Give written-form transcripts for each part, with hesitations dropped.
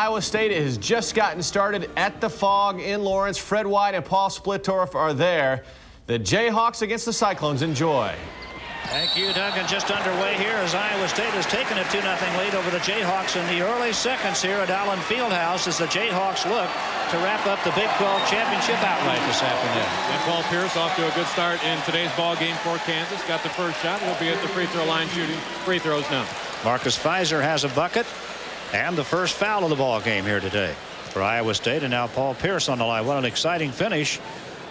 Iowa State has just gotten started at the Fog in Lawrence. Fred White and Paul Splittorff are there. The Jayhawks against the Cyclones. Enjoy. Thank you, Duncan. Just underway here as Iowa State has taken a 2-0 lead over the Jayhawks in the early seconds here at Allen Fieldhouse as the Jayhawks look to wrap up the Big 12 championship outright this afternoon. And Paul Pierce off to a good start in today's ball game for Kansas. Got the first shot. He'll be at the free throw line shooting free throws now. Marcus Fizer has a bucket and the first foul of the ball game here today for Iowa State. And now Paul Pierce on the line. What an exciting finish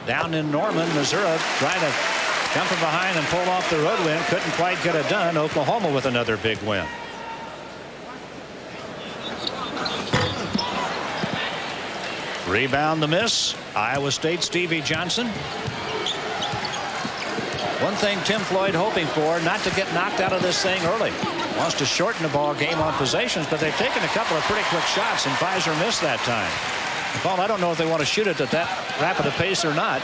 down in Norman, Missouri, trying to come from behind and pull off the road win. Couldn't quite get it done. Oklahoma with another big win. Rebound the miss. Iowa State Stevie Johnson. One thing Tim Floyd hoping for, not to get knocked out of this thing early. Wants to shorten the ball game on possessions, but they've taken a couple of pretty quick shots, and Fizer missed that time. Paul, I don't know if they want to shoot it at that rapid a pace or not.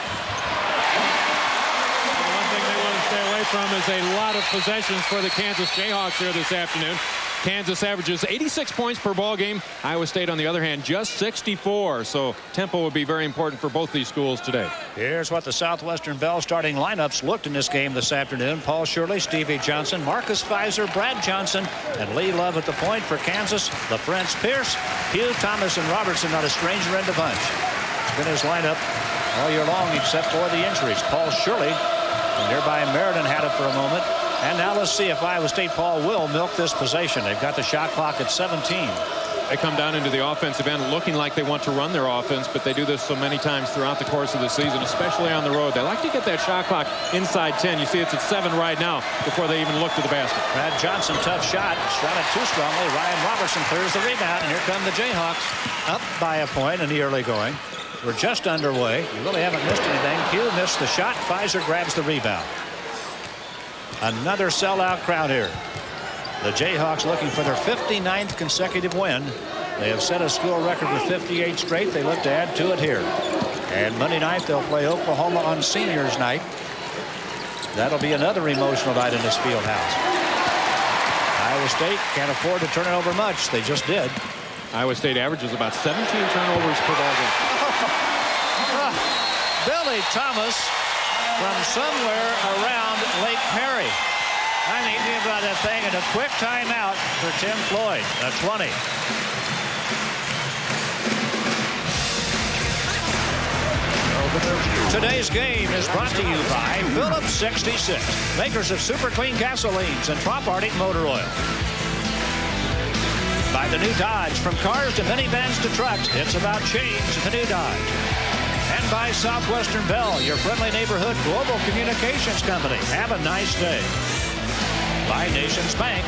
One thing they want to stay away from is a lot of possessions for the Kansas Jayhawks here this afternoon. Kansas averages 86 points per ball game. Iowa State, on the other hand, just 64. So tempo would be very important for both these schools today. Here's what the Southwestern Bell starting lineups looked in this game this afternoon. Paul Shirley, Stevie Johnson, Marcus Fizer, Brad Johnson, and Lee Love at the point for Kansas. LaFrance Pierce, Hugh Thomas, and Robertson, not a stranger in the bunch. It's been his lineup all year long except for the injuries. Paul Shirley, and nearby Meriden had it for a moment. And now let's see if Iowa State, Paul, will milk this possession. They've got the shot clock at 17. They come down into the offensive end looking like they want to run their offense, but they do this so many times throughout the course of the season, especially on the road. They like to get that shot clock inside 10. You see it's at 7 right now before they even look to the basket. Brad Johnson, tough shot. Shot it too strongly. Ryan Robertson clears the rebound, and here come the Jayhawks up by a point in the early going. We're just underway. You really haven't missed anything. Hugh missed the shot. Fizer grabs the rebound. Another sellout crowd here. The Jayhawks looking for their 59th consecutive win. They have set a school record with 58 straight. They look to add to it here. And Monday night they'll play Oklahoma on seniors night. That'll be another emotional night in this field house. Iowa State can't afford to turn it over much. They just did. Iowa State averages about 17 turnovers per ball game. Billy Thomas from somewhere around Lake Perry. I'm thinking about that thing, and a quick timeout for Tim Floyd. A 20. Today's game is brought to you by Phillips 66, makers of Super Clean gasolines and Trop Arctic motor oil. By the new Dodge, from cars to minivans to trucks, it's about change. The new Dodge. And by Southwestern Bell, your friendly neighborhood global communications company. Have a nice day. By Nations Bank.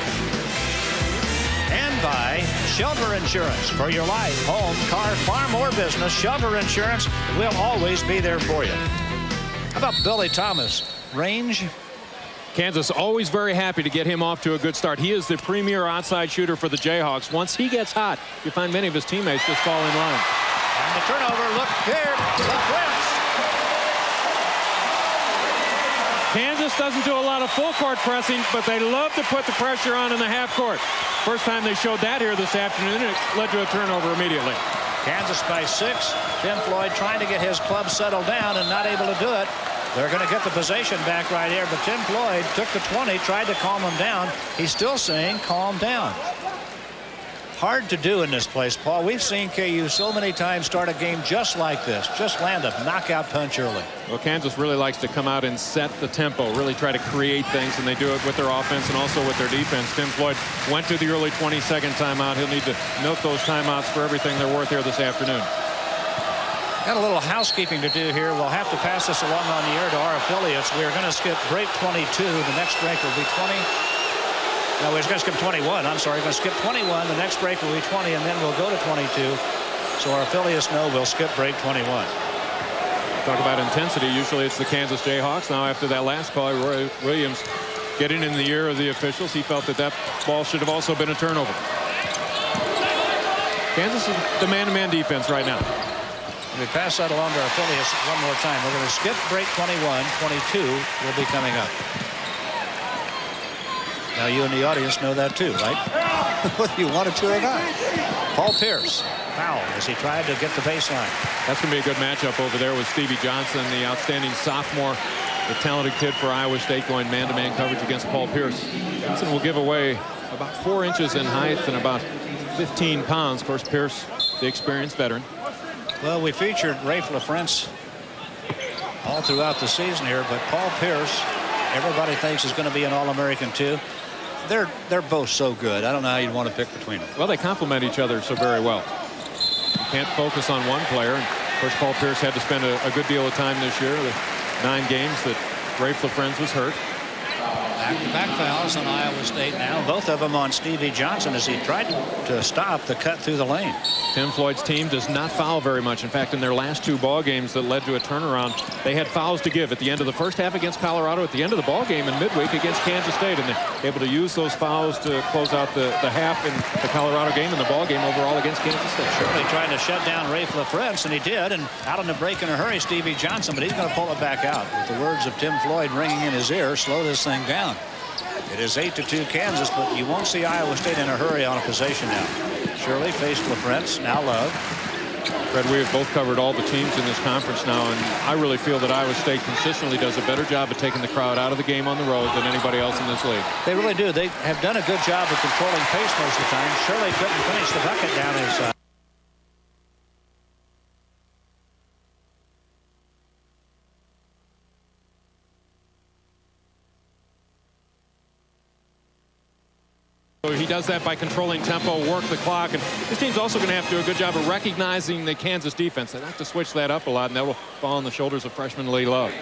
And by Shelter Insurance. For your life, home, car, farm, or business, Shelter Insurance will always be there for you. How about Billy Thomas? Range? Kansas always very happy to get him off to a good start. He is the premier outside shooter for the Jayhawks. Once he gets hot, you find many of his teammates just fall in line. And the turnover, look here, LaFrance. Kansas doesn't do a lot of full court pressing, but they love to put the pressure on in the half court. First time they showed that here this afternoon, and it led to a turnover immediately. Kansas by 6. Tim Floyd trying to get his club settled down and not able to do it. They're going to get the possession back right here, but Tim Floyd took the 20, tried to calm him down. He's still saying calm down. Hard to do in this place, Paul. We've seen KU so many times start a game just like this. Just land a knockout punch early. Well, Kansas really likes to come out and set the tempo, really try to create things, and they do it with their offense and also with their defense. Tim Floyd went to the early 22nd timeout. He'll need to note those timeouts for everything they're worth here this afternoon. Got a little housekeeping to do here. We'll have to pass this along on the air to our affiliates. We're going to skip break 22. The next break will be 20. No, we're going to skip 21. I'm sorry. We're going to skip 21. The next break will be 20, and then we'll go to 22. So our affiliates know we'll skip break 21. Talk about intensity. Usually it's the Kansas Jayhawks. Now after that last call, Roy Williams getting in the ear of the officials. He felt that that ball should have also been a turnover. Kansas is the man-to-man defense right now. We pass that along to our affiliates one more time. We're going to skip break 21. 22 will be coming up. Now you in the audience know that too, right? Whether you wanted to or not. Paul Pierce fouled as he tried to get the baseline. That's going to be a good matchup over there with Stevie Johnson, the outstanding sophomore, the talented kid for Iowa State, going man-to-man coverage against Paul Pierce. Johnson will give away about 4 inches in height and about 15 pounds. Of course, Pierce, the experienced veteran. Well, we featured Rafe LaFrentz all throughout the season here, but Paul Pierce, everybody thinks is going to be an All-American too. They're both so good. I don't know how you'd want to pick between them. Well, they complement each other so very well. You can't focus on one player. And of course, Paul Pierce had to spend a good deal of time this year. The 9 games that Rafe LaFrentz was hurt. Back-to-back fouls on Iowa State now. Both of them on Stevie Johnson as he tried to stop the cut through the lane. Tim Floyd's team does not foul very much. In fact, in their last 2 ball games that led to a turnaround, they had fouls to give at the end of the first half against Colorado, at the end of the ball game in midweek against Kansas State, and they're able to use those fouls to close out the half in the Colorado game and the ball game overall against Kansas State. Shirley trying to shut down Rafe LaFrentz, and he did, and out on the break in a hurry, Stevie Johnson, but he's going to pull it back out. With the words of Tim Floyd ringing in his ear, slow this thing down. It is 8-2 Kansas, but you won't see Iowa State in a hurry on a possession now. Shirley faced LaFrentz, now Love. Fred, we have both covered all the teams in this conference now, and I really feel that Iowa State consistently does a better job of taking the crowd out of the game on the road than anybody else in this league. They really do. They have done a good job of controlling pace most of the time. Shirley couldn't finish the bucket down inside. He does that by controlling tempo, work the clock, and this team's also going to have to do a good job of recognizing the Kansas defense. They have to switch that up a lot, and that will fall on the shoulders of freshman Lee Love.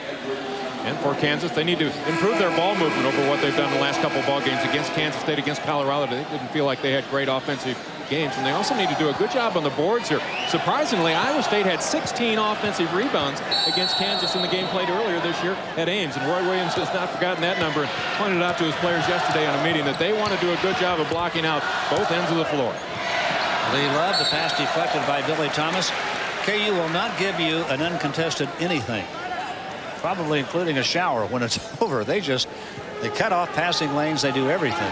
And for Kansas, they need to improve their ball movement over what they've done in the last couple of ball games against Kansas State, against Colorado. They didn't feel like they had great offensive games, and they also need to do a good job on the boards here. Surprisingly, Iowa State had 16 offensive rebounds against Kansas in the game played earlier this year at Ames, and Roy Williams has not forgotten that number and pointed out to his players yesterday on a meeting that they want to do a good job of blocking out both ends of the floor. Lee Love, the pass deflected by Billy Thomas. KU will not give you an uncontested anything, probably including a shower when it's over. They cut off passing lanes. They do everything.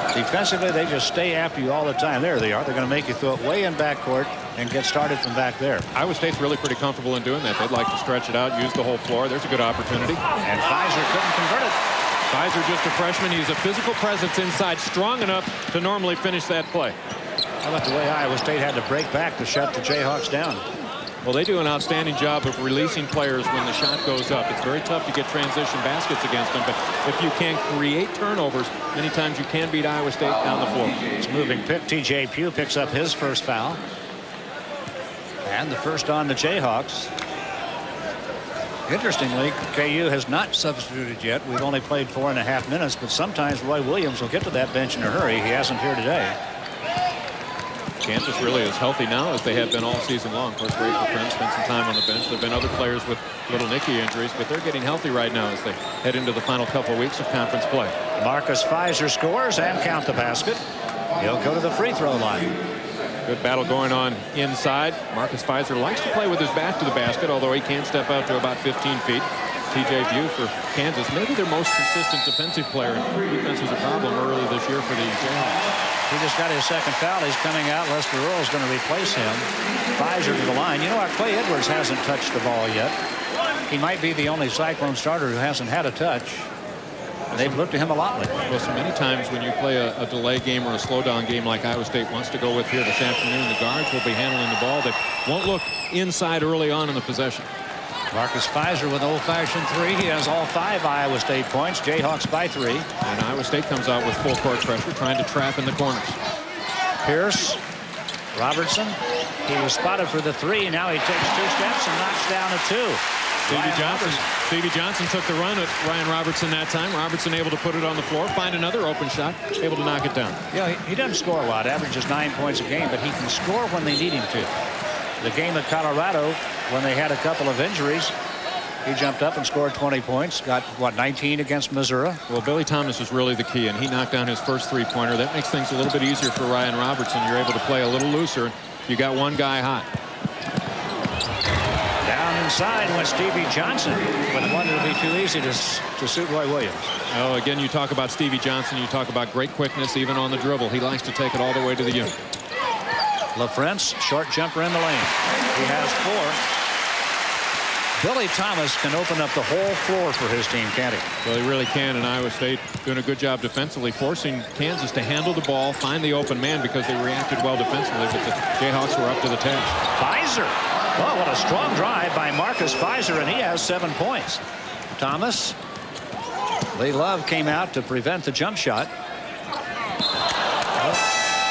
Defensively, they just stay after you all the time. There they are. They're going to make you throw it way in backcourt and get started from back there. Iowa State's really pretty comfortable in doing that. They'd like to stretch it out, use the whole floor. There's a good opportunity. And Fizer couldn't convert it. Fizer, just a freshman. He's a physical presence inside, strong enough to normally finish that play. How about the way Iowa State had to break back to shut the Jayhawks down? Well, they do an outstanding job of releasing players when the shot goes up. It's very tough to get transition baskets against them, but if you can create turnovers, many times you can beat Iowa State down the floor. It's moving pick. T.J. Pugh picks up his first foul. And the first on the Jayhawks. Interestingly, KU has not substituted yet. We've only played 4.5 minutes, but sometimes Roy Williams will get to that bench in a hurry. He hasn't here today. Kansas really is healthy now as they have been all season long. Of course, Rafe LaFrentz spent some time on the bench. There have been other players with little nicky injuries, but they're getting healthy right now as they head into the final couple of weeks of conference play. Marcus Fizer scores and count the basket. He'll go to the free throw line. Good battle going on inside. Marcus Fizer likes to play with his back to the basket, although he can step out to about 15 feet. T.J. Pugh for Kansas, maybe their most consistent defensive player. Defense was a problem early this year for the Jayhawks. He just got his second foul. He's coming out. Lester Earl's going to replace him. Fizer to the line. You know, our Clay Edwards hasn't touched the ball yet. He might be the only Cyclone starter who hasn't had a touch. They've looked at him a lot lately. Well, so many times when you play a delay game or a slowdown game like Iowa State wants to go with here this afternoon, the guards will be handling the ball. They won't look inside early on in the possession. Marcus Fizer with old-fashioned three. He has all 5 Iowa State points. Jayhawks by 3. And Iowa State comes out with full court pressure, trying to trap in the corners. Pierce, Robertson. He was spotted for the 3. Now he takes 2 steps and knocks down a 2. Stevie Johnson took the run at Ryan Robertson that time. Robertson able to put it on the floor, find another open shot, able to knock it down. Yeah, he doesn't score a lot, averages 9 points a game, but he can score when they need him to. The game at Colorado, when they had a couple of injuries, he jumped up and scored 20 points. Got, what, 19 against Missouri? Well, Billy Thomas is really the key, and he knocked down his first three-pointer. That makes things a little bit easier for Ryan Robertson. You're able to play a little looser. You got one guy hot. Down inside went Stevie Johnson, but one that'll be too easy to suit Roy Williams. Oh, again, you talk about Stevie Johnson. You talk about great quickness, even on the dribble. He likes to take it all the way to the unit. LaFrance, short jumper in the lane. He has 4. Billy Thomas can open up the whole floor for his team, can't he? Well, he really can, and Iowa State doing a good job defensively, forcing Kansas to handle the ball, find the open man because they reacted well defensively, but the Jayhawks were up to the task. Fizer. Oh, what a strong drive by Marcus Fizer, and he has 7 points. Thomas. Lee Love came out to prevent the jump shot.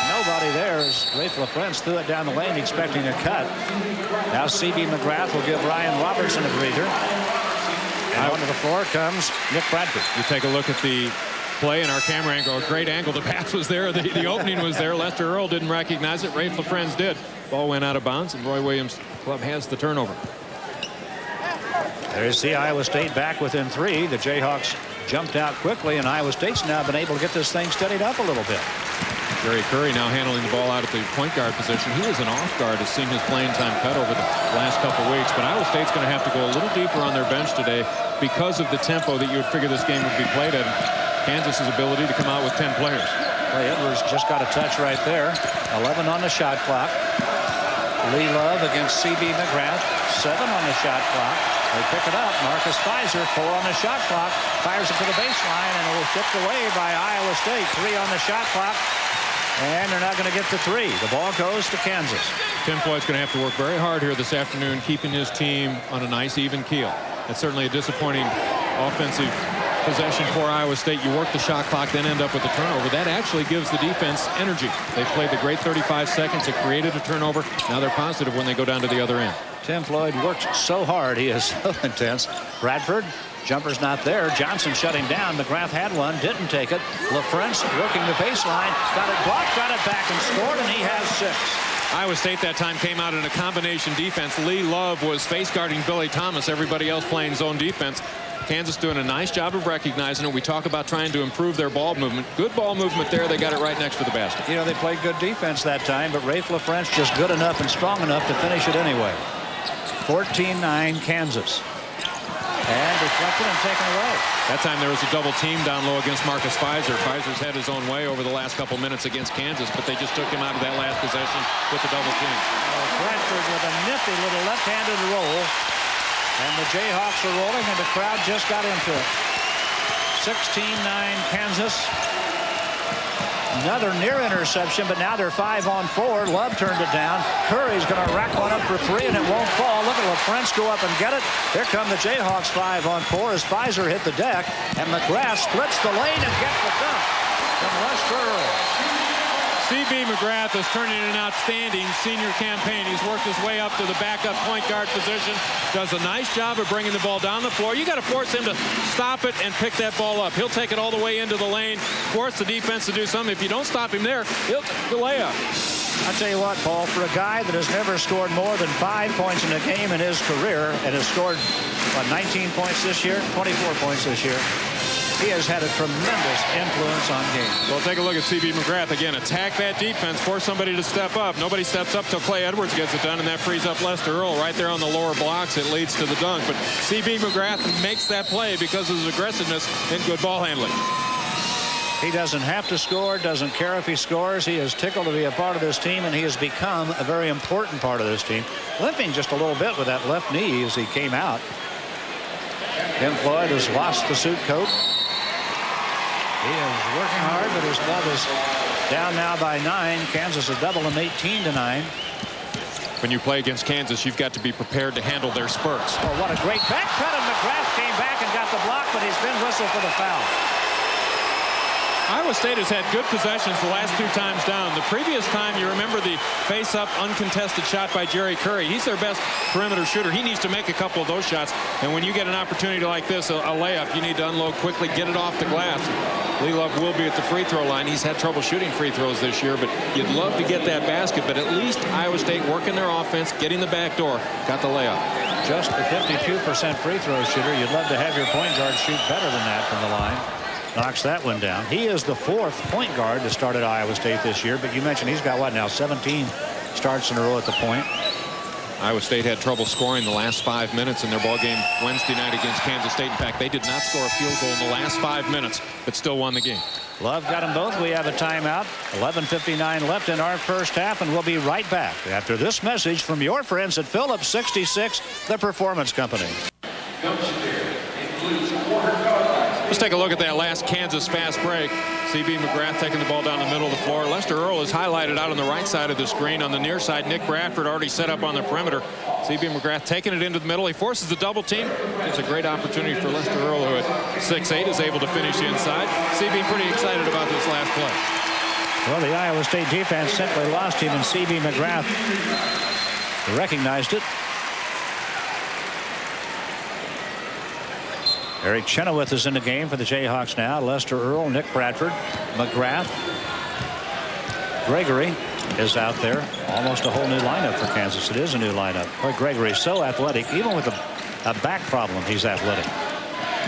Nobody there as Rafe LaFrance threw it down the lane expecting a cut. Now C.B. McGrath will give Ryan Robertson a breather. And onto the floor comes Nick Bradford. You take a look at the play in our camera angle. A great angle. The pass was there. The opening was there. Lester Earl didn't recognize it. Rafe LaFrance did. Ball went out of bounds, and Roy Williams' club has the turnover. There's the Iowa State back within 3. The Jayhawks jumped out quickly, and Iowa State's now been able to get this thing steadied up a little bit. Jerry Curry now handling the ball out at the point guard position. He was an off guard, has seen his playing time cut over the last couple weeks. But Iowa State's going to have to go a little deeper on their bench today because of the tempo that you would figure this game would be played at. Kansas's ability to come out with 10 players. Clay Edwards just got a touch right there. 11 on the shot clock. Lee Love against C.B. McGrath. 7 on the shot clock. They pick it up. Marcus Fizer, 4 on the shot clock. Fires it to the baseline, and it was tipped away by Iowa State. 3 on the shot clock. And they're not going to get to 3. The ball goes to Kansas. Tim Floyd's going to have to work very hard here this afternoon, keeping his team on a nice, even keel. That's certainly a disappointing offensive possession for Iowa State. You work the shot clock, then end up with a turnover. That actually gives the defense energy. They played the great 35 seconds. It created a turnover. Now they're positive when they go down to the other end. Tim Floyd worked so hard. He is so intense. Bradford. Jumper's not there. Johnson shut him down. McGrath had one, didn't take it. LaFrance working the baseline, got it blocked, got it back and scored, and he has 6. Iowa State that time came out in a combination defense. Lee Love was face guarding Billy Thomas. Everybody else playing zone defense. Kansas doing a nice job of recognizing it. We talk about trying to improve their ball movement. Good ball movement there. They got it right next to the basket. You know, they played good defense that time, but Rafe LaFrance just good enough and strong enough to finish it anyway. 14-9 Kansas. And deflected and taken away. That time there was a double team down low against Marcus Fizer. Fizer's had his own way over the last couple minutes against Kansas, but they just took him out of that last possession with the double team. Bradford with a nifty little left-handed roll. And the Jayhawks are rolling, and the crowd just got into it. 16-9 Kansas. Another near interception, but now they're 5 on 4. Love turned it down. Curry's going to rack one up for 3, and it won't fall. Look at LaFrance go up and get it. Here come the Jayhawks 5 on 4 as Fizer hit the deck, and McGrath splits the lane and gets the dunk from Lester Earl. C.B. McGrath is turning an outstanding senior campaign. He's worked his way up to the backup point guard position. Does a nice job of bringing the ball down the floor. You got to force him to stop it and pick that ball up. He'll take it all the way into the lane, force the defense to do something. If you don't stop him there, he'll the layup. I'll tell you what, Paul, for a guy that has never scored more than 5 points in a game in his career and has scored, 19 points this year, 24 points this year, he has had a tremendous influence on games. Well, take a look at C.B. McGrath. Again, attack that defense, force somebody to step up. Nobody steps up till Clay Edwards gets it done, and that frees up Lester Earl right there on the lower blocks. It leads to the dunk. But C.B. McGrath makes that play because of his aggressiveness and good ball handling. He doesn't have to score, doesn't care if he scores. He is tickled to be a part of this team, and he has become a very important part of this team. Limping just a little bit with that left knee as he came out. Tim Floyd has lost the suit coat. He is working hard, but his club is down now by 9. Kansas has doubled them 18-9. When you play against Kansas, you've got to be prepared to handle their spurts. Oh, what a great back cut, and McGrath came back and got the block, but he's been whistled for the foul. Iowa State has had good possessions the last 2 times down. The previous time, you remember the face-up uncontested shot by Jerry Curry. He's their best perimeter shooter. He needs to make a couple of those shots. And when you get an opportunity like this, a layup, you need to unload quickly, get it off the glass. Lee Love will be at the free throw line. He's had trouble shooting free throws this year, but you'd love to get that basket. But at least Iowa State working their offense, getting the back door, got the layup. Just a 52% free throw shooter. You'd love to have your point guard shoot better than that from the line. Knocks that one down. He is the 4th point guard to start at Iowa State this year, but you mentioned he's got what now, 17 starts in a row at the point. Iowa State had trouble scoring the last 5 minutes in their ball game Wednesday night against Kansas State. In fact, they did not score a field goal in the last 5 minutes, but still won the game. Love got them both. We have a timeout. 11:59 left in our first half, and we'll be right back after this message from your friends at Phillips 66, the Performance Company. Let's take a look at that last Kansas fast break. C.B. McGrath taking the ball down the middle of the floor. Lester Earl is highlighted out on the right side of the screen. On the near side, Nick Bradford already set up on the perimeter. C.B. McGrath taking it into the middle. He forces the double team. It's a great opportunity for Lester Earl, who at 6'8" is able to finish inside. C.B. pretty excited about this last play. Well, the Iowa State defense simply lost him, and C.B. McGrath recognized it. Eric Chenoweth is in the game for the Jayhawks now. Lester Earl, Nick Bradford, McGrath. Gregory is out there. Almost a whole new lineup for Kansas. It is a new lineup. Boy, Gregory is so athletic. Even with a back problem, he's athletic.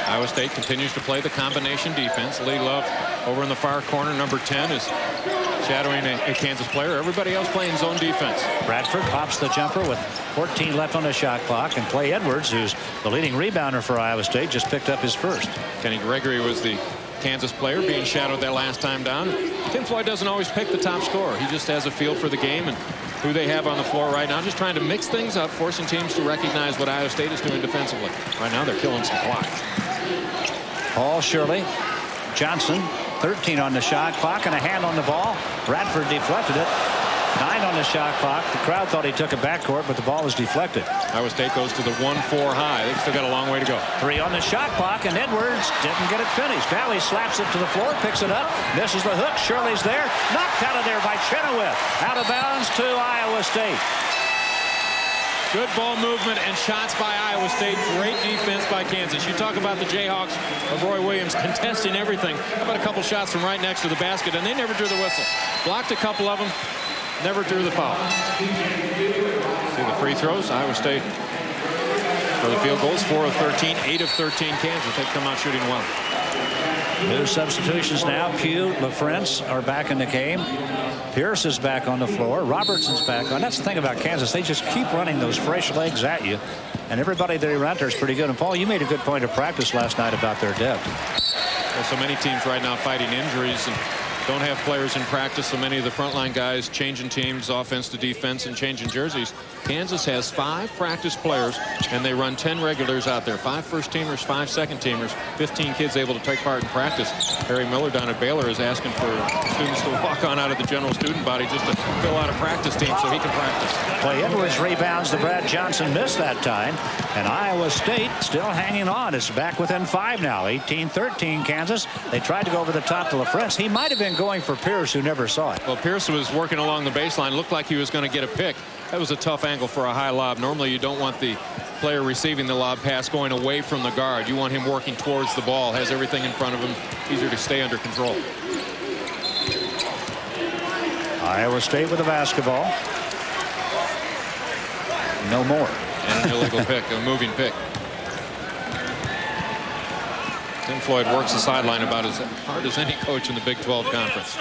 Iowa State continues to play the combination defense. Lee Love over in the far corner, number 10, is shadowing a Kansas player. Everybody else playing zone defense. Bradford pops the jumper with 14 left on the shot clock, and Clay Edwards, who's the leading rebounder for Iowa State, just picked up his first. Kenny Gregory was the Kansas player being shadowed that last time down. Tim Floyd doesn't always pick the top scorer. He just has a feel for the game and who they have on the floor right now. Just trying to mix things up, forcing teams to recognize what Iowa State is doing defensively. Right now they're killing some clock. Paul Shirley, Johnson, 13 on the shot clock and a hand on the ball. Bradford deflected it. 9 on the shot clock. The crowd thought he took a backcourt, but the ball was deflected. Iowa State goes to the 1-4 high. They've still got a long way to go. 3 on the shot clock, and Edwards didn't get it finished. Now he slaps it to the floor, picks it up, misses the hook. Shirley's there, knocked out of there by Chenoweth. Out of bounds to Iowa State. Good ball movement and shots by Iowa State. Great defense by Kansas. You talk about the Jayhawks of Roy Williams contesting everything. How about a couple shots from right next to the basket, and they never drew the whistle. Blocked a couple of them, never drew the foul. See the free throws. Iowa State for the field goals, 4 of 13, 8 of 13 Kansas. They've come out shooting well. New substitutions now. Pugh, LaFrance are back in the game. Pierce is back on the floor. Robertson's back on. That's the thing about Kansas. They just keep running those fresh legs at you. And everybody they run there is pretty good. And Paul, you made a good point of practice last night about their depth. Well, so many teams right now fighting injuries and don't have players in practice. So many of the frontline guys changing teams, offense to defense, and changing jerseys. Kansas has 5 practice players, and they run 10 regulars out there. 5 first-teamers, 5 second-teamers, 15 kids able to take part in practice. Harry Miller down at Baylor is asking for students to walk on out of the general student body just to fill out a practice team so he can practice. Clay Edwards rebounds to Brad Johnson, missed that time. And Iowa State still hanging on. It's back within 5 now. 18-13 Kansas. They tried to go over the top to LaFrance. He might have been going for Pierce, who never saw it. Well, Pierce was working along the baseline. Looked like he was going to get a pick. That was a tough angle for a high lob. Normally you don't want the player receiving the lob pass going away from the guard. You want him working towards the ball. Has everything in front of him. Easier to stay under control. Iowa State with a basketball. No more. And an illegal pick, a moving pick. Tim Floyd works the sideline about as hard as any coach in the Big 12 conference.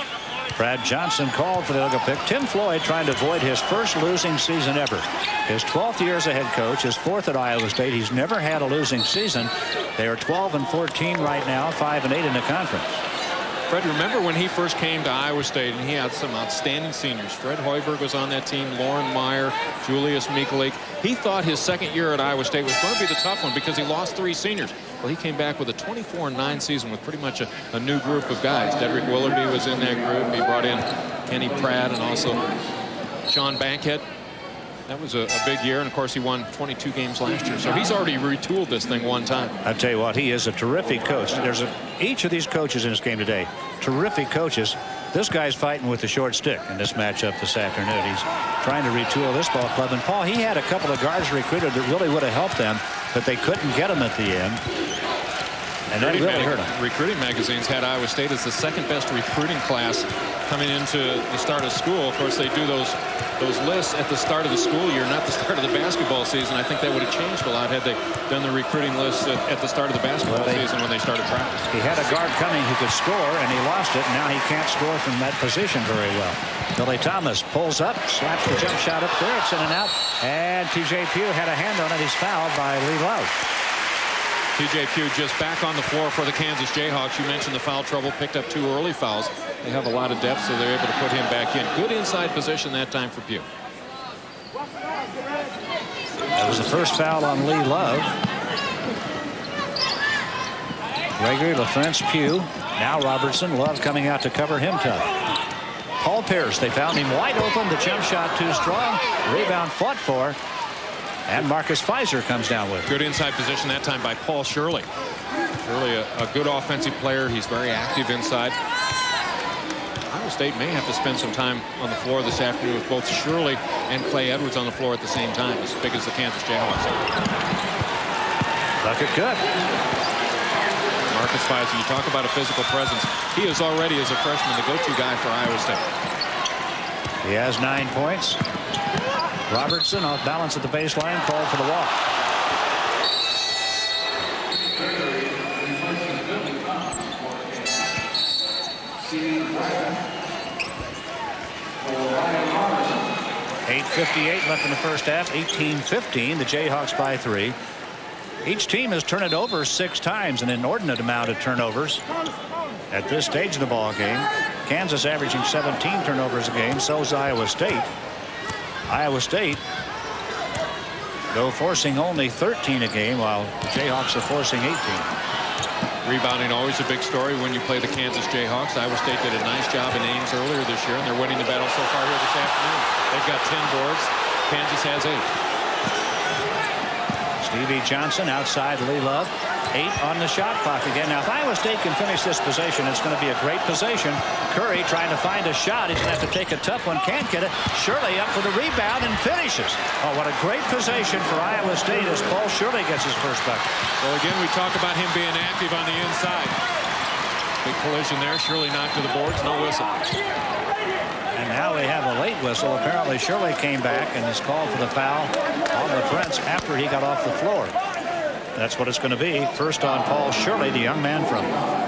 Brad Johnson called for the illegal pick. Tim Floyd trying to avoid his first losing season ever. His 12th year as a head coach, his 4th at Iowa State. He's never had a losing season. They are 12-14 right now, 5-8 in the conference. Fred, remember when he first came to Iowa State and he had some outstanding seniors. Fred Hoiberg was on that team, Lauren Meyer, Julius Mikulik. He thought his second year at Iowa State was going to be the tough one because he lost 3 seniors. Well, he came back with a 24-9 season with pretty much a new group of guys. Dedrick Willardy was in that group. He brought in Kenny Pratt and also Sean Bankhead. That was a big year, and of course he won 22 games last year. So he's already retooled this thing one time. I tell you what, he is a terrific coach. There's each of these coaches in this game today, terrific coaches. This guy's fighting with the short stick in this matchup this afternoon. He's trying to retool this ball club. And Paul, he had a couple of guards recruited that really would have helped them, but they couldn't get them at the end. And that really hurt him. Recruiting magazines had Iowa State as the second best recruiting class coming into the start of school. Of course, they do those lists at the start of the school year, not the start of the basketball season. I think that would have changed a lot had they done the recruiting lists at the start of the basketball season when they started practice. He had a guard coming who could score, and he lost it. And now he can't score from that position very well. Billy Thomas pulls up, slaps the jump shot up there. It's in and out. And T.J. Pugh had a hand on it. He's fouled by Lee Love. T.J. Pugh just back on the floor for the Kansas Jayhawks. You mentioned the foul trouble, picked up 2 early fouls. They have a lot of depth, so they're able to put him back in. Good inside position that time for Pugh. That was the first foul on Lee Love. Gregory, LaFrance, Pugh. Now Robertson. Love coming out to cover him tough. Paul Pierce, they found him wide open. The jump shot too strong. Rebound fought for. And Marcus Fizer comes down with it. Good inside position that time by Paul Shirley. Shirley, a good offensive player. He's very active inside. Iowa State may have to spend some time on the floor this afternoon with both Shirley and Clay Edwards on the floor at the same time, as big as the Kansas Jayhawks are. Bucket good. Marcus Fizer, you talk about a physical presence. He is already, as a freshman, the go-to guy for Iowa State. He has 9 points. Robertson off balance at the baseline, called for the walk. .8:58 left in the first half. 18-15. The Jayhawks by 3. Each team has turned it over 6 times, an inordinate amount of turnovers at this stage of the ball game. Kansas averaging 17 turnovers a game. So is Iowa State. Iowa State, though, forcing only 13 a game, while the Jayhawks are forcing 18. Rebounding always a big story when you play the Kansas Jayhawks. Iowa State did a nice job in Ames earlier this year, and they're winning the battle so far here this afternoon. They've got 10 boards. Kansas has 8. Stevie Johnson outside Lee Love. 8 on the shot clock again. Now, if Iowa State can finish this possession, it's going to be a great possession. Curry trying to find a shot. He's going to have to take a tough one. Can't get it. Shirley up for the rebound and finishes. Oh, what a great possession for Iowa State as Paul Shirley gets his first bucket. Well, again, we talk about him being active on the inside. Big collision there. Shirley knocked to the boards. No whistle. And now we have a late whistle. Apparently Shirley came back and is called for the foul on LaFrance after he got off the floor. That's what it's going to be. First on Paul Shirley, the young man from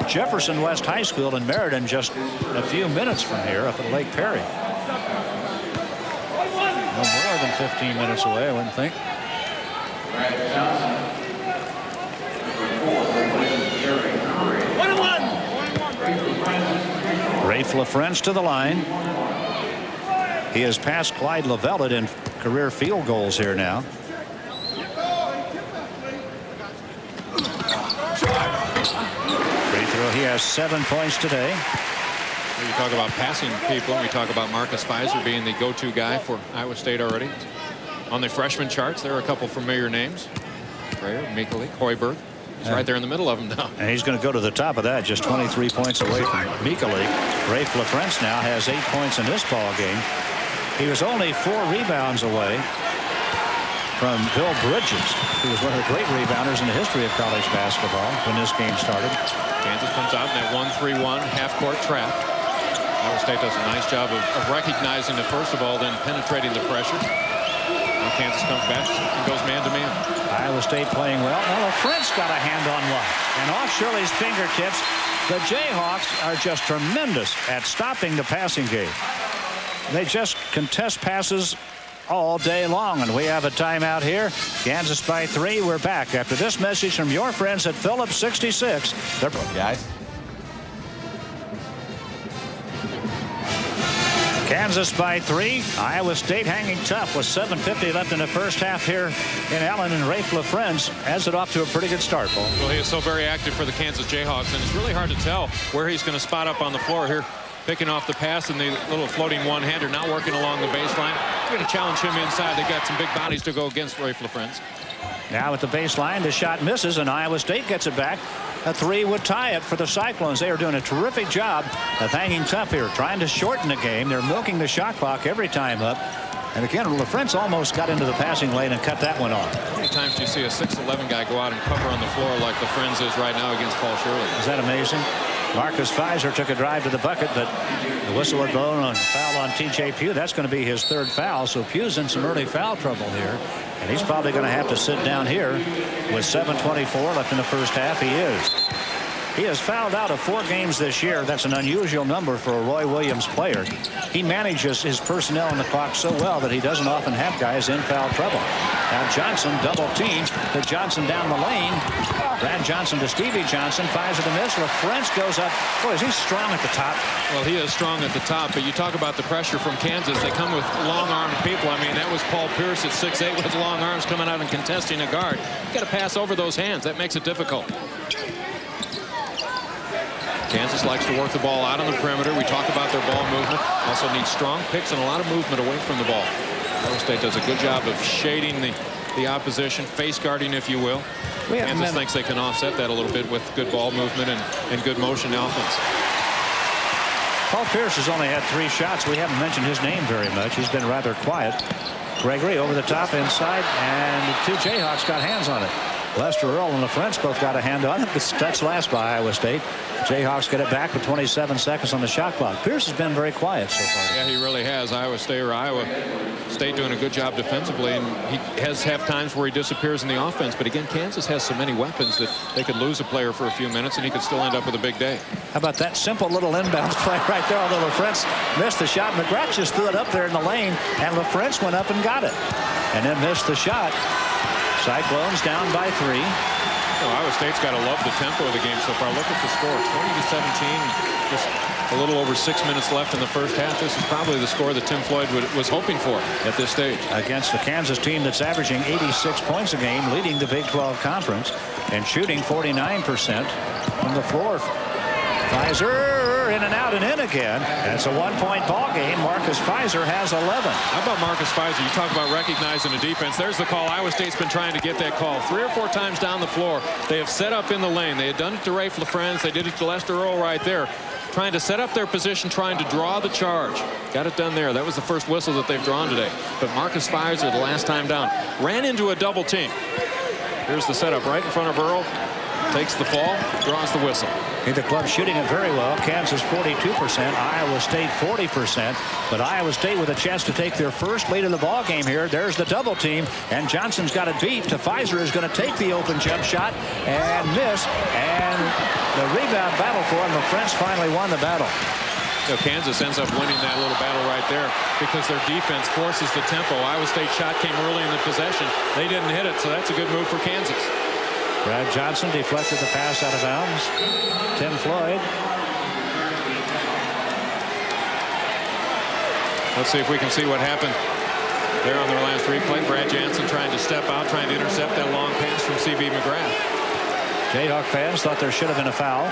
Jefferson West High School in Meriden, just a few minutes from here up at Lake Perry. No more than 15 minutes away, I wouldn't think. Rafe LaFrance to the line. He has passed Clyde Lavellet in career field goals here now. Free throw. He has 7 points today. You talk about passing people. We talk about Marcus Fizer being the go-to guy for Iowa State already. On the freshman charts, there are a couple familiar names. Frayer, Mikalik, Hoiberg. He's right there in the middle of them now. And he's going to go to the top of that, just 23 points away from Mikalik. Rafe LaFrance now has 8 points in this ball game. He was only 4 rebounds away from Bill Bridges, who was one of the great rebounders in the history of college basketball when this game started. Kansas comes out in that 1-3-1 half-court trap. Iowa State does a nice job of recognizing it first of all, then penetrating the pressure. Now Kansas comes back and goes man-to-man. Iowa State playing well. Well, LaFrance got a hand on one. And off Shirley's fingertips, the Jayhawks are just tremendous at stopping the passing game. They just contest passes all day long, and we have a timeout here. Kansas by 3. We're back after this message from your friends at Phillips 66. They're guys. Kansas by 3. Iowa State hanging tough with 7:50 left in the first half here in Allen, and Rafe LaFrance has it off to a pretty good start, Paul. Well, he is so very active for the Kansas Jayhawks, and it's really hard to tell where he's going to spot up on the floor here. Picking off the pass and the little floating one-hander, now working along the baseline. We're going to challenge him inside. They've got some big bodies to go against Rafe LaFrance. Now at the baseline, the shot misses, and Iowa State gets it back. A 3 would tie it for the Cyclones. They are doing a terrific job of hanging tough here, trying to shorten the game. They're milking the shot clock every time up. And again, LaFrentz almost got into the passing lane and cut that one off. How many times do you see a 6'11" guy go out and cover on the floor like LaFrentz is right now against Paul Shirley? Is that amazing? Marcus Fizer took a drive to the bucket, but the whistle had blown on foul on T.J. Pugh. That's going to be his third foul, so Pugh's in some early foul trouble here. And he's probably going to have to sit down here with 7:24 left in the first half. He is. He has fouled out of 4 games this year. That's an unusual number for a Roy Williams player. He manages his personnel on the clock so well that he doesn't often have guys in foul trouble. Now Johnson double teamed to Johnson down the lane. Brad Johnson to Stevie Johnson. Fizer to miss. LaFrentz goes up. Boy, is he strong at the top. Well, he is strong at the top, but you talk about the pressure from Kansas. They come with long-armed people. I mean, that was Paul Pierce at 6'8" with long arms coming out and contesting a guard. You got to pass over those hands. That makes it difficult. Kansas likes to work the ball out on the perimeter. We talk about their ball movement. Also needs strong picks and a lot of movement away from the ball. Iowa State does a good job of shading the opposition, face guarding, if you will. Kansas thinks they can offset that a little bit with good ball movement and good motion offense. Paul Pierce has only had 3 shots. We haven't mentioned his name very much. He's been rather quiet. Gregory over the top inside, and the 2 Jayhawks got hands on it. Lester Earl and LaFrentz both got a hand on it. That's last by Iowa State. Jayhawks get it back with 27 seconds on the shot clock. Pierce has been very quiet so far. Yeah, he really has. Iowa State doing a good job defensively, and he has times where he disappears in the offense. But again, Kansas has so many weapons that they could lose a player for a few minutes and he could still end up with a big day. How about that simple little inbounds play right there? Although LaFrentz missed the shot, McGrath just threw it up there in the lane, and LaFrentz went up and got it, and then missed the shot. Cyclones down by 3. Iowa State's got to love the tempo of the game so far. Look at the score, 20-17. Just a little over 6 minutes left in the first half. This is probably the score that Tim Floyd was hoping for at this stage. Against the Kansas team that's averaging 86 points a game, leading the Big 12 Conference, and shooting 49% from the floor. Fizer in and out and in again. And it's a 1-point ball game. Marcus Fizer has 11. How about Marcus Fizer? You talk about recognizing the defense. There's the call. Iowa State's been trying to get that call 3 or 4 times down the floor. They have set up in the lane. They had done it to Rafe LaFrentz. They did it to Lester Earl right there. Trying to set up their position, trying to draw the charge. Got it done there. That was the first whistle that they've drawn today. But Marcus Fizer, the last time down, ran into a double team. Here's the setup right in front of Earl. Takes the fall, draws the whistle. The club shooting it very well. Kansas 42%, Iowa State 40%. But Iowa State with a chance to take their first lead of the ball game here. There's the double team, and Johnson's got it beat. To Fizer is going to take the open jump shot and miss. And the rebound battle for him. LaFrentz finally won the battle. So Kansas ends up winning that little battle right there because their defense forces the tempo. Iowa State shot came early in the possession. They didn't hit it, so that's a good move for Kansas. Brad Johnson deflected the pass out of bounds. Tim Floyd. Let's see if we can see what happened there on their last replay. Brad Johnson trying to step out, trying to intercept that long pass from C.B. McGrath. Jayhawk fans thought there should have been a foul.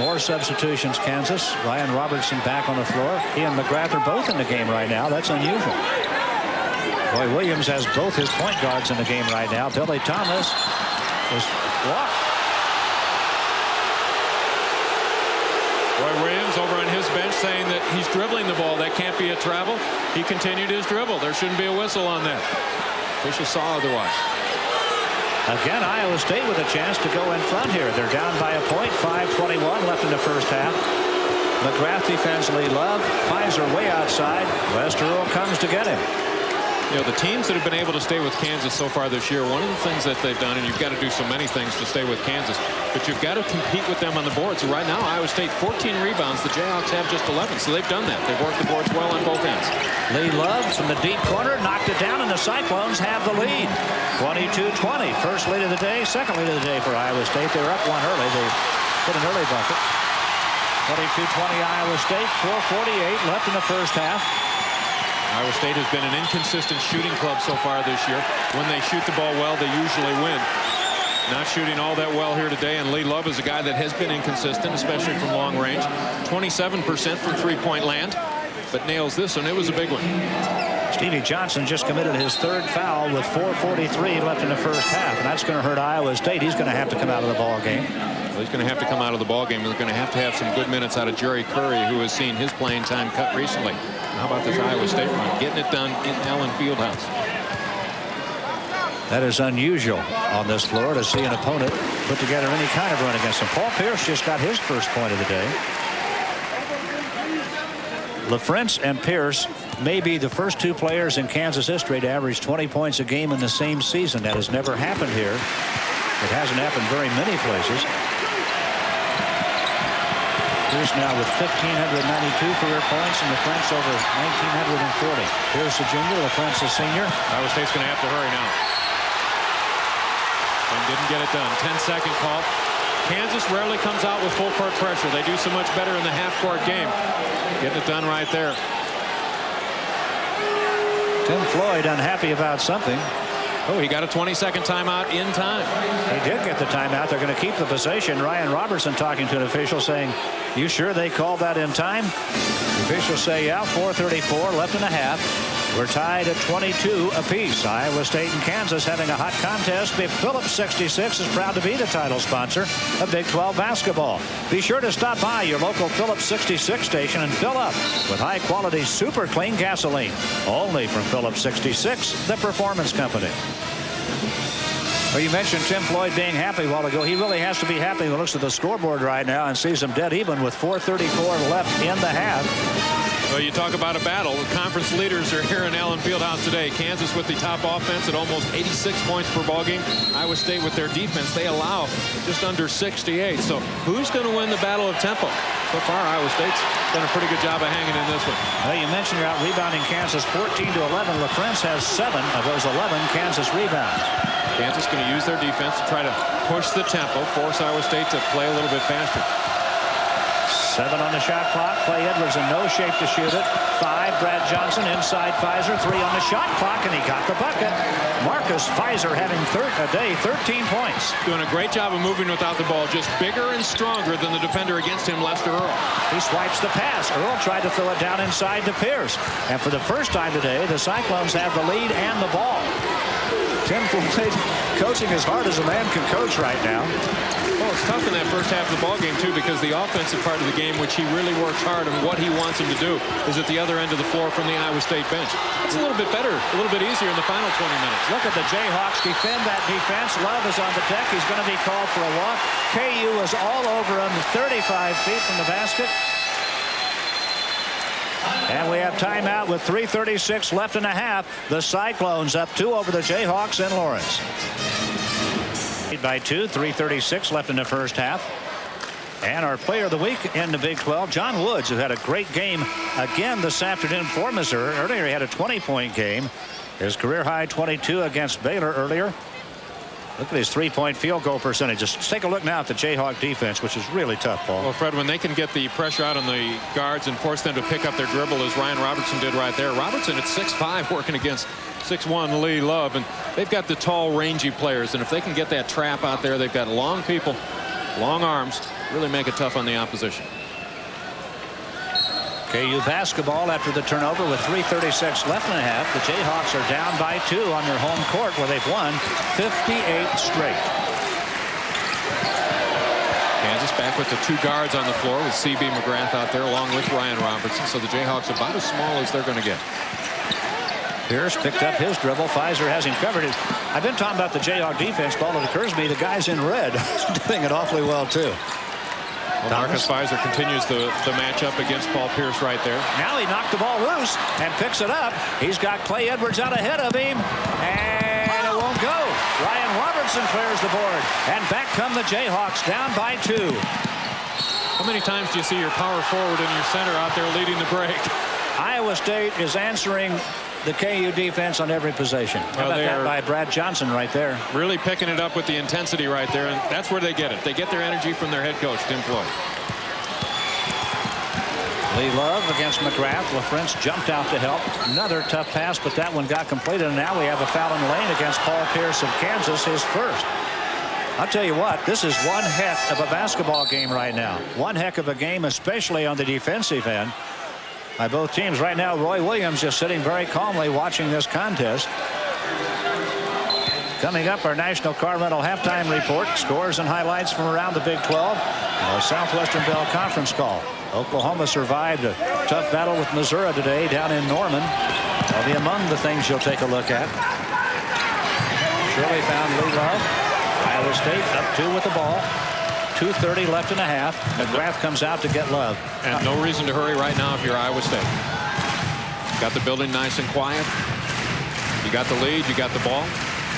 More substitutions, Kansas. Ryan Robertson back on the floor. He and McGrath are both in the game right now. That's unusual. Roy Williams has both his point guards in the game right now. Billy Thomas was blocked. Roy Williams over on his bench saying that he's dribbling the ball. That can't be a travel. He continued his dribble. There shouldn't be a whistle on that. Officials saw otherwise. Again, Iowa State with a chance to go in front here. They're down by a point. 5:21 left in the first half. McGrath defensively Love. Fizer way outside. Lester Earl comes to get him. You know, the teams that have been able to stay with Kansas so far this year, one of the things that they've done, and you've got to do so many things to stay with Kansas, but you've got to compete with them on the boards. So right now, Iowa State 14 rebounds. The Jayhawks have just 11, so they've done that. They've worked the boards well on both ends. Lee Love from the deep corner knocked it down, and the Cyclones have the lead. 22-20. First lead of the day, second lead of the day for Iowa State. They were up 1 early. They hit an early bucket. 22-20 Iowa State. 4:48 left in the first half. Iowa State has been an inconsistent shooting club so far this year. When they shoot the ball well, they usually win. Not shooting all that well here today, and Lee Love is a guy that has been inconsistent, especially from long range. 27% from three-point land, but nails this one. It was a big one. Stevie Johnson just committed his 3rd foul with 4:43 left in the first half, and that's going to hurt Iowa State. He's going to have to come out of the ball game. He's going to have to come out of the ballgame. They're going to have some good minutes out of Jerry Curry, who has seen his playing time cut recently. How about this Iowa State run? Getting it done in Allen Fieldhouse. That is unusual on this floor to see an opponent put together any kind of run against him. Paul Pierce just got his first point of the day. LaFrentz and Pierce may be the first two players in Kansas history to average 20 points a game in the same season. That has never happened here. It hasn't happened very many places. Pierce now with 1,592 career points, and LaFrentz over 1,940. Pierce a junior, LaFrentz a senior. Iowa State's going to have to hurry now. And didn't get it done. 10-second call. Kansas rarely comes out with full court pressure. They do so much better in the half-court game. Getting it done right there. Tim Floyd unhappy about something. Oh, he got a 20-second timeout in time. He did get the timeout. They're going to keep the possession. Ryan Robertson talking to an official saying, "You sure they called that in time?" The officials say, "Yeah, 4:34 left in the half. We're tied at 22 apiece." Iowa State and Kansas having a hot contest. Phillips 66 is proud to be the title sponsor of Big 12 basketball. Be sure to stop by your local Phillips 66 station and fill up with high-quality super clean gasoline. Only from Phillips 66, the performance company. Well, you mentioned Tim Floyd being happy a while ago. He really has to be happy when he looks at the scoreboard right now and sees them dead even with 4:34 left in the half. Well, you talk about a battle. The conference leaders are here in Allen Fieldhouse today. Kansas with the top offense at almost 86 points per ball game. Iowa State with their defense, they allow just under 68. So who's going to win the battle of tempo? So far, Iowa State's done a pretty good job of hanging in this one. Well, you mentioned you're out rebounding Kansas 14-11. LaFrentz has 7 of those 11 Kansas rebounds. Kansas going to use their defense to try to push the tempo, force Iowa State to play a little bit faster. 7 on the shot clock. Clay Edwards in no shape to shoot it. 5, Brad Johnson inside Pfizer. 3 on the shot clock, and he got the bucket. Marcus Pfizer having a day, 13 points. Doing a great job of moving without the ball. Just bigger and stronger than the defender against him, Lester Earl. He swipes the pass. Earl tried to throw it down inside to Pierce. And for the first time today, the Cyclones have the lead and the ball. Tim Floyd coaching as hard as a man can coach right now. Well, it's tough in that first half of the ball game too, because the offensive part of the game, which he really works hard and what he wants him to do, is at the other end of the floor from the Iowa State bench. It's a little bit better, a little bit easier in the final 20 minutes. Look at the Jayhawks defend that defense. Love is on the deck. He's going to be called for a walk. KU is all over him, 35 feet from the basket. And we have timeout with 3:36 left in the half. The Cyclones up 2 over the Jayhawks in Lawrence. Lead by 2, 3:36 left in the first half. And our player of the week in the Big 12, John Woods, who had a great game again this afternoon for Missouri. Earlier he had a 20-point game. His career high 22 against Baylor earlier. Look at his 3-point field goal percentage. Just take a look now at the Jayhawk defense, which is really tough, Paul. Well, Fred, when they can get the pressure out on the guards and force them to pick up their dribble, as Ryan Robertson did right there. Robertson at 6'5", working against 6'1" Lee Love, and they've got the tall, rangy players, and if they can get that trap out there, they've got long people, long arms, really make it tough on the opposition. KU basketball after the turnover with 3:36 left in the half. The Jayhawks are down by 2 on their home court, where they've won 58 straight. Kansas back with the 2 guards on the floor with C.B. McGrath out there along with Ryan Robertson. So the Jayhawks about as small as they're going to get. Pierce picked up his dribble. Pfizer has him covered. I've been talking about the Jayhawk defense, Paul. It occurs to me the guys in red doing it awfully well too. Well, Marcus Pfizer continues the matchup against Paul Pierce right there. Now he knocked the ball loose and picks it up. He's got Clay Edwards out ahead of him, and it won't go. Ryan Robertson clears the board, and back come the Jayhawks down by 2. How many times do you see your power forward and your center out there leading the break? Iowa State is answering the KU defense on every possession. How about that by Brad Johnson right there? Really picking it up with the intensity right there, and that's where they get it. They get their energy from their head coach, Tim Floyd. Lee Love against McGrath. LaFrentz jumped out to help. Another tough pass, but that one got completed, and now we have a foul in the lane against Paul Pierce of Kansas, his first. I'll tell you what, this is one heck of a basketball game right now. One heck of a game, especially on the defensive end by both teams. Right now, Roy Williams just sitting very calmly watching this contest. Coming up, our National Car Rental halftime report, scores and highlights from around the Big 12, and our Southwestern Bell Conference call. Oklahoma survived a tough battle with Missouri today down in Norman. That'll be among the things you'll take a look at. Shirley found Lee Love. Iowa State up 2 with the ball. 2:30 left in a half. McGrath comes out to get Love. And no reason to hurry right now if you're Iowa State. Got the building nice and quiet. You got the lead. You got the ball.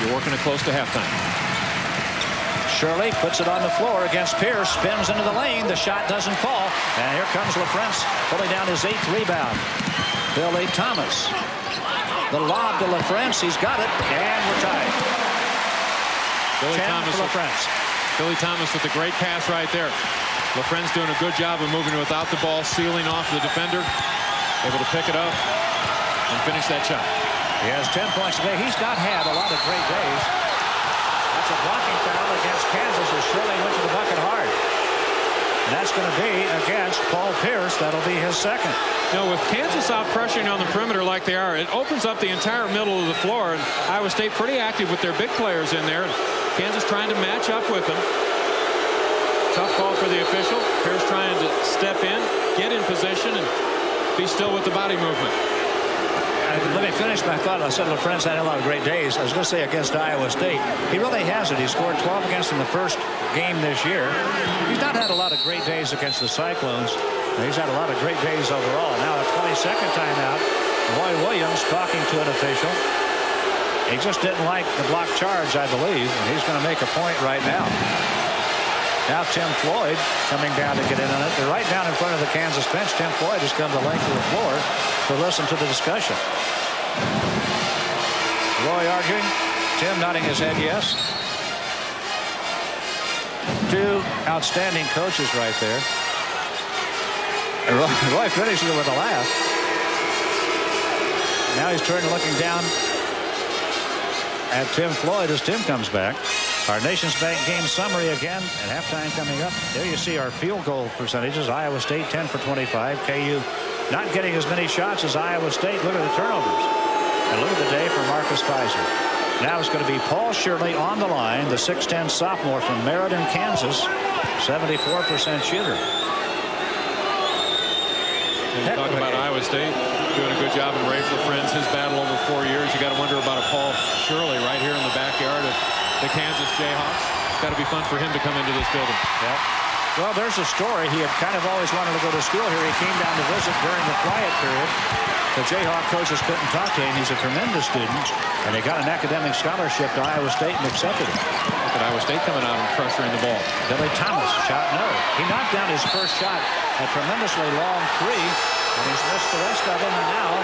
You're working it close to halftime. Shirley puts it on the floor against Pierce. Spins into the lane. The shot doesn't fall. And here comes LaFrance pulling down his 8th rebound. Billy Thomas. The lob to LaFrance. He's got it. And we're tied. Billy Thomas with a great pass right there. LaFrance doing a good job of moving without the ball, sealing off the defender. Able to pick it up and finish that shot. He has 10 points today. He's not had a lot of great days. That's a blocking foul against Kansas as Shirley went to the bucket hard. And that's going to be against Paul Pierce. That'll be his second. You know, with Kansas out pressuring on the perimeter like they are, it opens up the entire middle of the floor. And Iowa State pretty active with their big players in there. And Kansas trying to match up with them. Tough call for the official. Pierce trying to step in, get in position, and be still with the body movement. Let me finish my thought. I said LaFrance had a lot of great days. I was going to say against Iowa State. He really hasn't. He scored 12 against them the first game this year. He's not had a lot of great days against the Cyclones. He's had a lot of great days overall. Now a 22nd timeout. Roy Williams talking to an official. He just didn't like the block charge, I believe, and he's going to make a point right now. Now Tim Floyd coming down to get in on it. They're right down in front of the Kansas bench. Tim Floyd has come the length of the floor to listen to the discussion. Roy arguing. Tim nodding his head yes. 2 outstanding coaches right there. And Roy finishes it with a laugh. Now he's turning looking down at Tim Floyd as Tim comes back. Our Nations Bank game summary again at halftime coming up. There you see our field goal percentages. Iowa State 10 for 25. KU not getting as many shots as Iowa State. Look at the turnovers. And look at the day for Marcus Pfizer. Now it's going to be Paul Shirley on the line, the 6'10 sophomore from Meriden, Kansas, 74% shooter. Talk about Iowa State doing a good job in Rafe LaFrance, his battle over 4 years. You got to wonder about a Paul Shirley right here in the backyard of the Kansas Jayhawks. Got to be fun for him to come into this building. Yeah. Well, there's a story. He had kind of always wanted to go to school here. He came down to visit during the quiet period. The Jayhawk coaches couldn't talk to him. He's a tremendous student, and he got an academic scholarship to Iowa State and accepted it. Look at Iowa State coming out and pressuring the ball. Billy Thomas, shot no. He knocked down his first shot, a tremendously long 3, and he's missed the rest of them, and now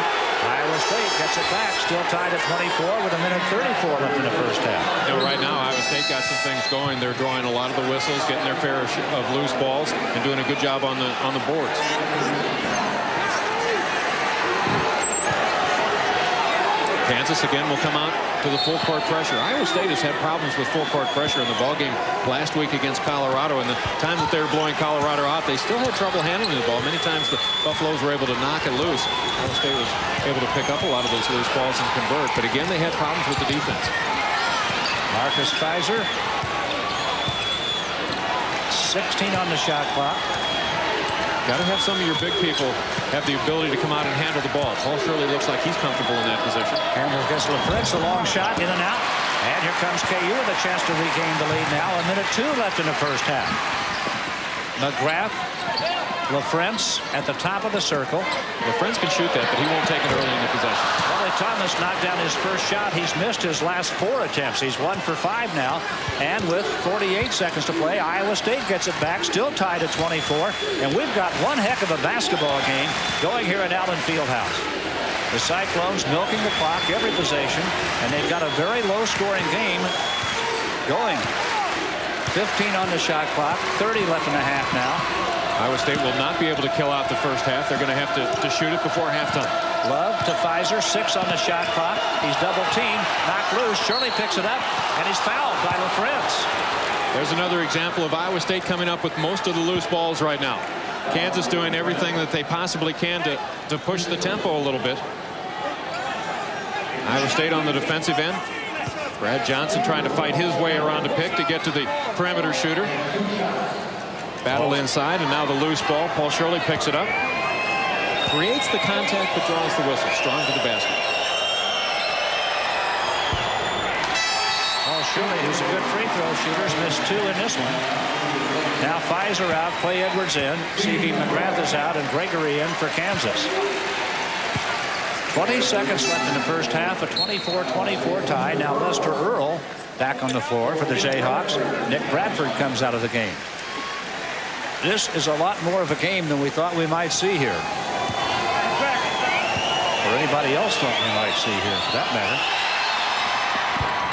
Iowa State gets it back, still tied at 24 with a minute 34 left in the first half. You know, right now, Iowa State got some things going. They're drawing a lot of the whistles, getting their fair of loose balls, and doing a good job on the boards. Kansas again will come out to the full court pressure. Iowa State has had problems with full court pressure in the ballgame last week against Colorado. And the time that they were blowing Colorado out, they still had trouble handling the ball. Many times the Buffaloes were able to knock it loose. Iowa State was able to pick up a lot of those loose balls and convert. But again, they had problems with the defense. Marcus Pfizer, 16 on the shot clock. Got to have some of your big people have the ability to come out and handle the ball. Paul Shirley looks like he's comfortable in that position. Handles gets LaFrance, a long shot, in and out. And here comes KU with a chance to regain the lead now. A minute 2 left in the first half. McGrath, LaFrance at the top of the circle. LaFrance can shoot that, but he won't take it early in the possession. Billy Thomas knocked down his first shot. He's missed his last 4 attempts. He's 1 for 5 now. And with 48 seconds to play, Iowa State gets it back, still tied at 24. And we've got one heck of a basketball game going here at Allen Fieldhouse. The Cyclones milking the clock every possession, and they've got a very low-scoring game going. 15 on the shot clock, 30 left in the half now. Iowa State will not be able to kill out the first half. They're going to have to shoot it before halftime. Love to Pfizer, 6 on the shot clock. He's double-teamed, knocked loose. Shirley picks it up, and he's fouled by LaFrance. There's another example of Iowa State coming up with most of the loose balls right now. Kansas doing everything that they possibly can to push the tempo a little bit. Iowa State on the defensive end. Brad Johnson trying to fight his way around a pick to get to the perimeter shooter. Battle inside, and now the loose ball. Paul Shirley picks it up. Creates the contact but draws the whistle. Strong to the basket. Paul Shirley, who's a good free throw shooter, has missed 2 in this one. Now Pfizer out, Clay Edwards in, C.B. McGrath is out, and Gregory in for Kansas. 20 seconds left in the first half, a 24-24 tie. Now Lester Earl back on the floor for the Jayhawks. Nick Bradford comes out of the game. This is a lot more of a game than we thought we might see here. Or anybody else thought we might see here, for that matter.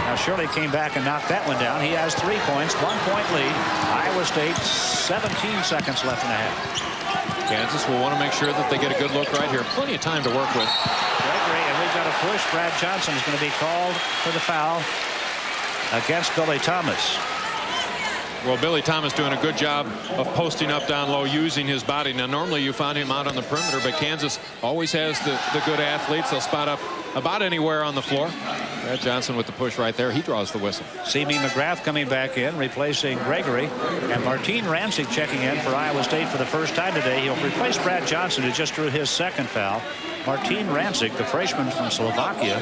Now Shirley came back and knocked that one down. He has 3 points, 1-point lead. Iowa State, 17 seconds left in the half. Kansas will want to make sure that they get a good look right here. Plenty of time to work with. Gregory, and we've got a push. Brad Johnson is going to be called for the foul against Billy Thomas. Well, Billy Thomas doing a good job of posting up down low, using his body. Now, normally you find him out on the perimeter, but Kansas always has the good athletes. They'll spot up about anywhere on the floor. Brad Johnson with the push right there. He draws the whistle. C.B. McGrath coming back in, replacing Gregory. And Martin Rancic checking in for Iowa State for the first time today. He'll replace Brad Johnson, who just drew his second foul. Martin Rancic, the freshman from Slovakia,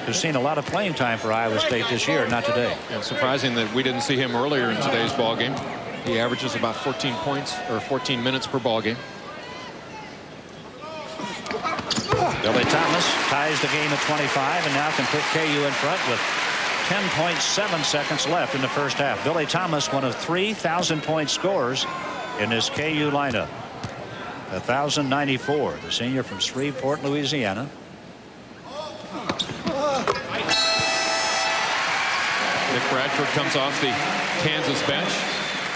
who's seen a lot of playing time for Iowa State this year, not today. And surprising that we didn't see him earlier in today's ball game. He averages about 14 points or 14 minutes per ball game. Billy Thomas ties the game at 25 and now can put KU in front with 10.7 seconds left in the first half. Billy Thomas, one of 3,000-point scorers in this KU lineup. 1,094, the senior from Shreveport, Louisiana. Nick Bradford comes off the Kansas bench.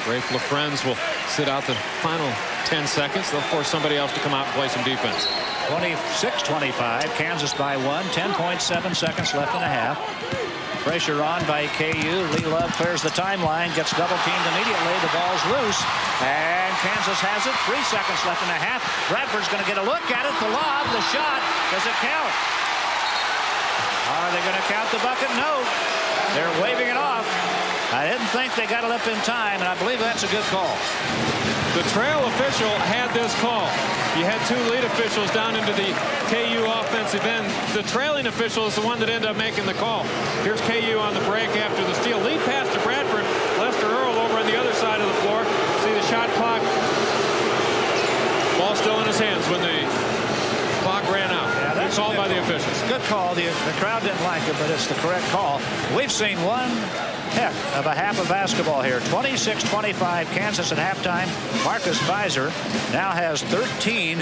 Rafe LaFrentz will sit out the final 10 seconds. They'll force somebody else to come out and play some defense. 26-25, Kansas by 1, 10.7 seconds left in the half. Pressure on by KU. Lee Love clears the timeline, gets double teamed immediately. The ball's loose, and Kansas has it. 3 seconds left in the half. Bradford's going to get a look at it. The lob, the shot. Does it count? Are they going to count the bucket? No. They're waving it off. I didn't think they got it up in time, and I believe that's a good call. The trail official had this call. You had 2 lead officials down into the KU offensive end. The trailing official is the one that ended up making the call. Here's KU on the break after the steal. Lead pass to Bradford. Lester Earl over on the other side of the floor. See the shot clock. Ball still in his hands when the clock ran out. Yeah, that's called by the officials. Good call. The crowd didn't like it, but it's the correct call. We've seen one heck of a half of basketball here. 26-25 Kansas at halftime. Marcus Pfizer now has 13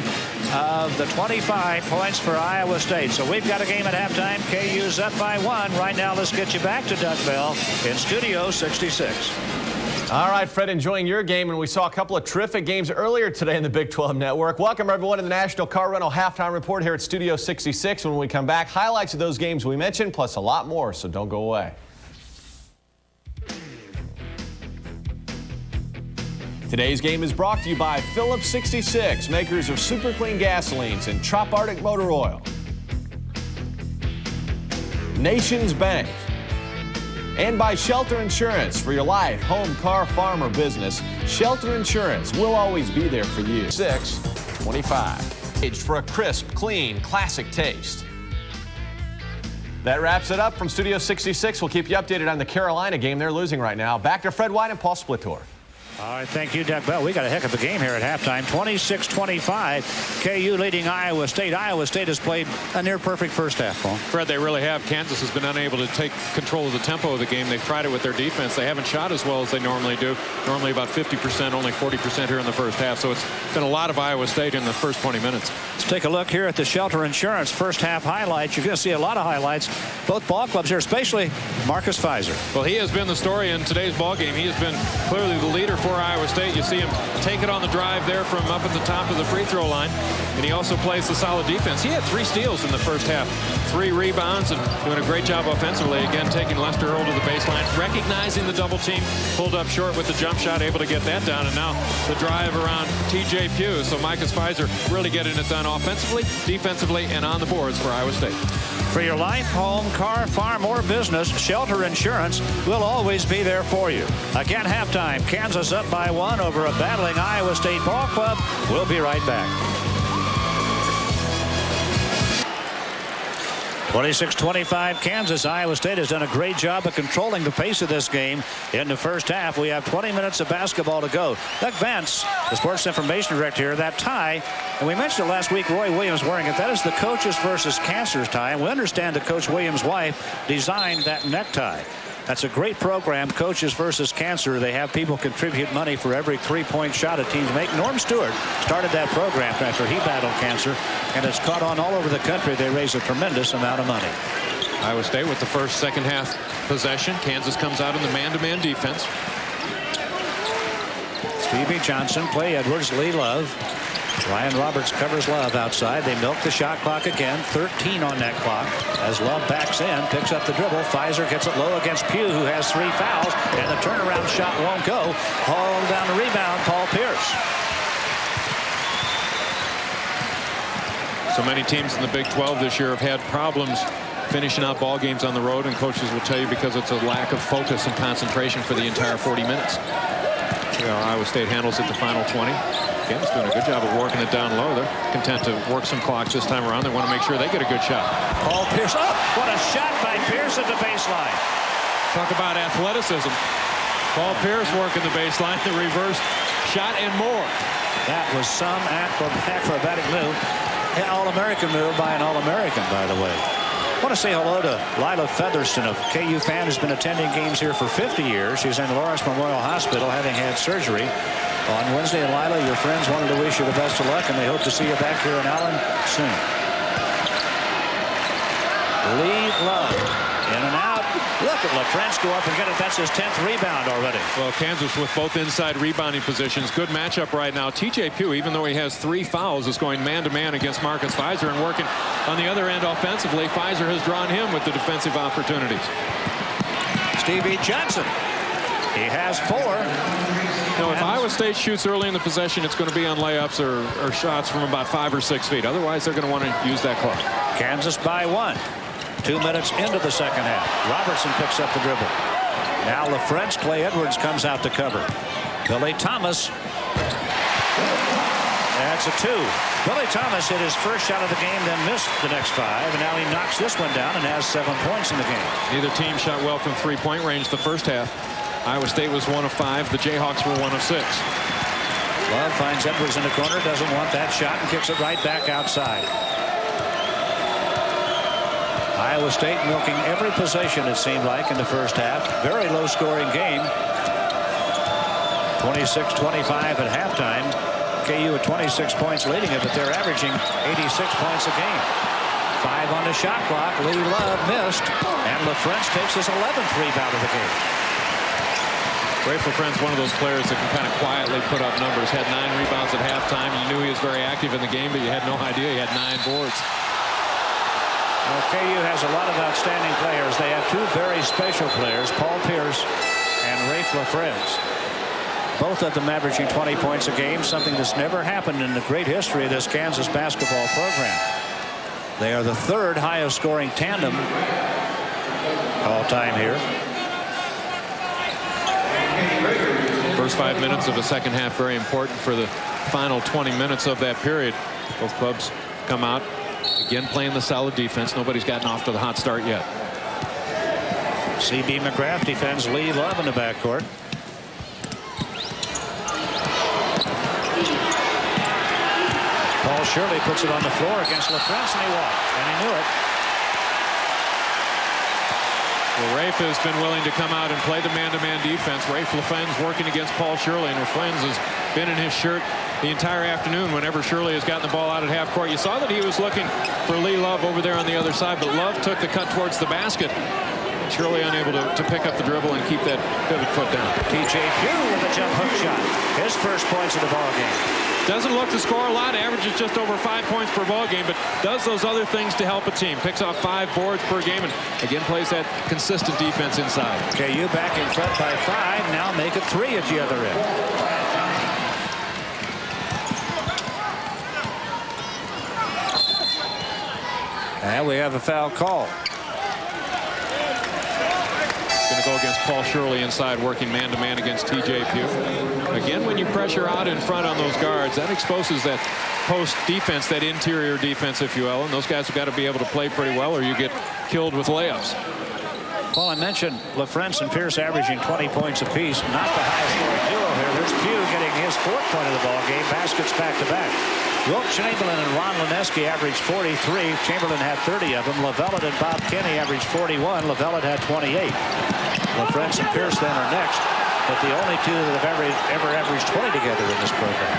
of the 25 points for Iowa State. So we've got a game at halftime. KU's up by 1. Right now, let's get you back to Doug Bell in Studio 66. All right, Fred, enjoying your game, and we saw a couple of terrific games earlier today in the Big 12 Network. Welcome, everyone, to the National Car Rental Halftime Report here at Studio 66. When we come back, highlights of those games we mentioned, plus a lot more, so don't go away. Today's game is brought to you by Phillips 66, makers of super clean gasolines and Trop Arctic motor oil. Nations Bank. And by Shelter Insurance. For your life, home, car, farm, or business, Shelter Insurance will always be there for you. 625. Aged for a crisp, clean, classic taste. That wraps it up from Studio 66. We'll keep you updated on the Carolina game. They're losing right now. Back to Fred White and Paul Splittor. All right, thank you, Doug Bell. We got a heck of a game here at halftime. 26-25, KU leading Iowa State. Iowa State has played a near-perfect first half, Paul. Fred, they really have. Kansas has been unable to take control of the tempo of the game. They've tried it with their defense. They haven't shot as well as they normally do. Normally about 50%, only 40% here in the first half. So it's been a lot of Iowa State in the first 20 minutes. Let's take a look here at the Shelter Insurance first half highlights. You're going to see a lot of highlights. Both ball clubs here, especially Marcus Pfizer. Well, he has been the story in today's ball game. He has been clearly the leader for Iowa State. You see him take it on the drive there from up at the top of the free throw line. And he also plays the solid defense. He had 3 steals in the first half, 3 rebounds, and doing a great job offensively. Again, taking Lester Earl to the baseline, recognizing the double team, pulled up short with the jump shot, able to get that down. And now the drive around TJ Pugh. So Marcus Pfizer really getting it done offensively, defensively, and on the boards for Iowa State. For your life, home, car, farm, or business, Shelter Insurance will always be there for you. Again, halftime, Kansas up by 1 over a battling Iowa State ball club. We'll be right back. 26-25 Kansas. Iowa State has done a great job of controlling the pace of this game in the first half. We have 20 minutes of basketball to go. Doug Vance, the sports information director here, that tie, and we mentioned it last week, Roy Williams wearing it. That is the coaches versus cancers tie. And we understand that Coach Williams' wife designed that necktie. That's a great program, Coaches versus Cancer. They have people contribute money for every three-point shot a team make. Norm Stewart started that program after he battled cancer, and it's caught on all over the country. They raise a tremendous amount of money. Iowa State with the first second half possession. Kansas comes out in the man-to-man defense. Stevie Johnson, Clay Edwards, Lee Love. Ryan Roberts covers Love outside. They milk the shot clock again. 13 on that clock as Love backs in, picks up the dribble. Pfizer gets it low against Pugh, who has 3 fouls, and the turnaround shot won't go. Hauled down the rebound, Paul Pierce. So many teams in the Big 12 this year have had problems finishing out ball games on the road, and coaches will tell you because it's a lack of focus and concentration for the entire 40 minutes. See how Iowa State handles it the final 20. Kansas doing a good job of working it down low. They're content to work some clocks this time around. They want to make sure they get a good shot. Paul Pierce. Oh, what a shot by Pierce at the baseline. Talk about athleticism. Paul Pierce working the baseline, the reverse shot and more. That was some acrobatic move. An All-American move by an All-American, by the way. I want to say hello to Lila Featherston, a KU fan who's been attending games here for 50 years. She's in Lawrence Memorial Hospital having had surgery on Wednesday. And Lila, your friends wanted to wish you the best of luck, and they hope to see you back here in Allen soon. Lee Love in and out. Look at LaFrance go up and get it. That's his 10th rebound already. Well, Kansas with both inside rebounding positions. Good matchup right now. TJ Pugh, even though he has 3 fouls, is going man-to-man against Marcus Pfizer and working on the other end offensively. Pfizer has drawn him with the defensive opportunities. Stevie Johnson. He has 4. If Iowa State shoots early in the possession, it's going to be on layups or shots from about 5 or 6 feet. Otherwise, they're going to want to use that clock. Kansas by 1. 2 minutes into the second half. Robertson picks up the dribble. Now LaFrance. Clay Edwards comes out to cover. Billy Thomas. That's a 2. Billy Thomas hit his first shot of the game, then missed the next 5, and now he knocks this one down and has 7 points in the game. Neither team shot well from three-point range the first half. Iowa State was 1 of 5. The Jayhawks were 1 of 6. Love finds Edwards in the corner, doesn't want that shot, and kicks it right back outside. Iowa State milking every possession, it seemed like, in the first half. Very low-scoring game. 26-25 at halftime. KU at 26 points leading it, but they're averaging 86 points a game. 5 on the shot clock. Lee Love missed, and LaFrance takes his 11th rebound of the game. Rafe LaFrance, one of those players that can kind of quietly put up numbers. Had 9 rebounds at halftime. You knew he was very active in the game, but you had no idea he had 9 boards. Well, KU has a lot of outstanding players. They have 2 very special players, Paul Pierce and Rafe LaFrance. Both of them averaging 20 points a game, something that's never happened in the great history of this Kansas basketball program. They are the 3rd highest scoring tandem all time here. First 5 minutes of the second half very important for the final 20 minutes of that period. Both clubs come out again playing the solid defense. Nobody's gotten off to the hot start yet. C.B. McGrath defends Lee Love in the backcourt. Paul Shirley puts it on the floor against LaFrance, and he walked, and he knew it. Well, Rafe has been willing to come out and play the man-to-man defense. Rafe LaFrance working against Paul Shirley, and LaFrance has been in his shirt the entire afternoon whenever Shirley has gotten the ball out at half court. You saw that he was looking for Lee Love over there on the other side, but Love took the cut towards the basket. Shirley unable to pick up the dribble and keep that pivot foot down. TJ Pugh with a jump hook shot. His first points of the ball game. Doesn't look to score a lot, averages just over 5 points per ball game, but does those other things to help a team. Picks off 5 boards per game and again plays that consistent defense inside. KU back in front by 5. Now make it 3 at the other end. And we have a foul call. Going to go against Paul Shirley inside, working man-to-man against TJ Pugh. Again, when you pressure out in front on those guards, that exposes that post defense, that interior defense, if you will. And those guys have got to be able to play pretty well, or you get killed with layups. Well, I mentioned LaFrentz and Pierce averaging 20 points apiece. Not the highest scoring duo here. There's Pugh getting his 4th point of the ball game. Baskets back-to-back. Wilt Chamberlain and Ron Leneski averaged 43. Chamberlain had 30 of them. Lavellette and Bob Kenny averaged 41. Lavellette had 28. LaFrentz and Pierce then are next, but the only two that have ever averaged 20 together in this program.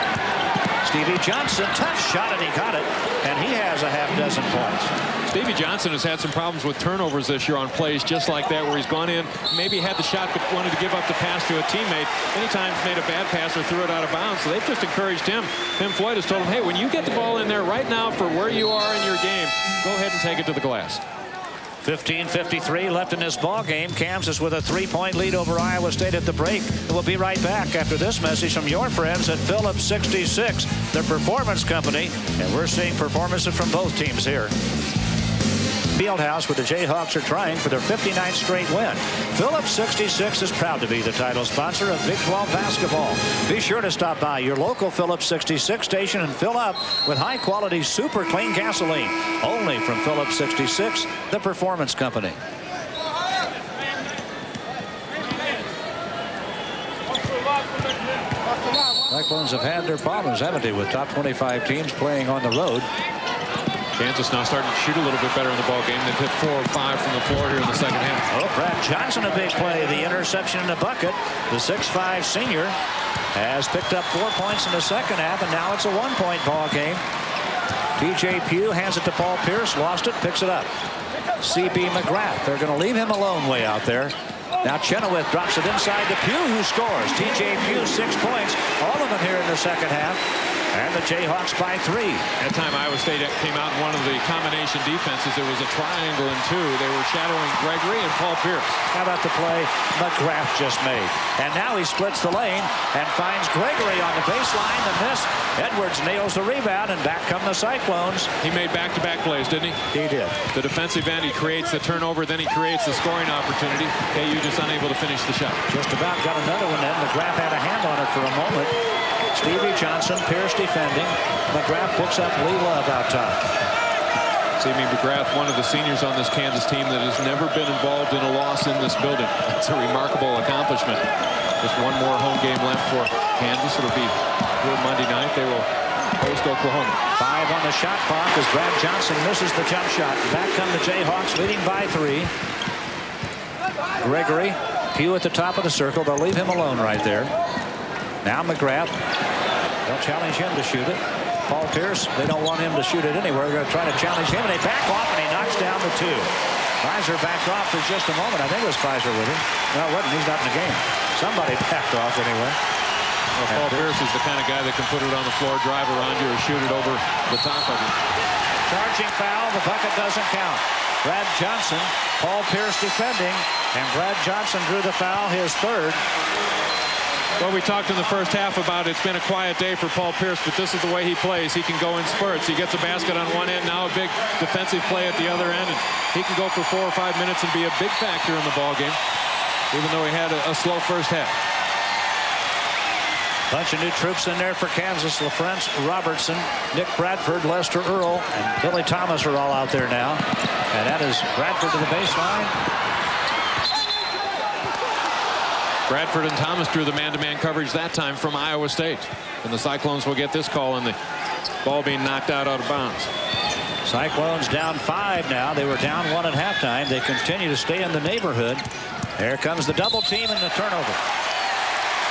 Stevie Johnson, tough shot, and he got it, and he has a half dozen points. Stevie Johnson has had some problems with turnovers this year on plays just like that, where he's gone in, maybe had the shot, but wanted to give up the pass to a teammate. Many times made a bad pass or threw it out of bounds, so they've just encouraged him. Tim Floyd has told him, hey, when you get the ball in there right now for where you are in your game, go ahead and take it to the glass. 15:53 left in this ball game. Kansas with a 3-point lead over Iowa State at the break. We'll be right back after this message from your friends at Phillips 66, the performance company, and we're seeing performances from both teams here. Fieldhouse, where the Jayhawks are trying for their 59th straight win. Phillips 66 is proud to be the title sponsor of Big 12 basketball. Be sure to stop by your local Phillips 66 station and fill up with high-quality, super clean gasoline. Only from Phillips 66, the performance company. Cyclones have had their problems, haven't they, with top 25 teams playing on the road. Kansas now starting to shoot a little bit better in the ball game. They've hit 4 or 5 from the floor here in the second half. Oh, Brad Johnson, a big play. The interception in the bucket. The 6'5" senior has picked up 4 points in the second half, and now it's a 1-point ball game. TJ Pugh hands it to Paul Pierce. Lost it, picks it up. C.B. McGrath. They're going to leave him alone way out there. Now Chenoweth drops it inside to Pugh, who scores. TJ Pugh, 6 points. All of them here in the second half. And the Jayhawks by 3. That time Iowa State came out in one of the combination defenses. It was a triangle and 2. They were shadowing Gregory and Paul Pierce. How about the play McGrath just made? And now he splits the lane and finds Gregory on the baseline. The miss. Edwards nails the rebound, and back come the Cyclones. He made back-to-back plays, didn't he? He did. The defensive end, he creates the turnover, then he creates the scoring opportunity. KU just unable to finish the shot. Just about got another one then. McGrath had a hand on it for a moment. Stevie Johnson, Pierce defending. McGrath picks up Lee Love out top. C.B. McGrath, one of the seniors on this Kansas team that has never been involved in a loss in this building. It's a remarkable accomplishment. Just one more home game left for Kansas. It'll be here Monday night. They will host Oklahoma. 5 on the shot clock as Brad Johnson misses the jump shot. Back come the Jayhawks, leading by 3. Gregory, Pugh at the top of the circle. They'll leave him alone right there. Now McGrath. They'll challenge him to shoot it. Paul Pierce, they don't want him to shoot it anywhere. They're going to try to challenge him, and they back off, and he knocks down the 2. Fizer backed off for just a moment. I think it was Fizer with him. No, it wasn't. He's not in the game. Somebody backed off anyway. Well, Paul Pierce is the kind of guy that can put it on the floor, drive around you, or shoot it over the top of you. Charging foul. The bucket doesn't count. Brad Johnson, Paul Pierce defending, and Brad Johnson drew the foul, his 3rd. Well, we talked in the first half about it's been a quiet day for Paul Pierce, but this is the way he plays. He can go in spurts. He gets a basket on one end, now a big defensive play at the other end, and he can go for 4 or 5 minutes and be a big factor in the ballgame, even though he had a slow first half. Bunch of new troops in there for Kansas. LaFrentz, Robertson, Nick Bradford, Lester Earl, and Billy Thomas are all out there now. And that is Bradford to the baseline. Bradford and Thomas drew the man-to-man coverage that time from Iowa State. And the Cyclones will get this call and the ball being knocked out of bounds. Cyclones down 5 now. They were down 1 at halftime. They continue to stay in the neighborhood. Here comes the double team and the turnover.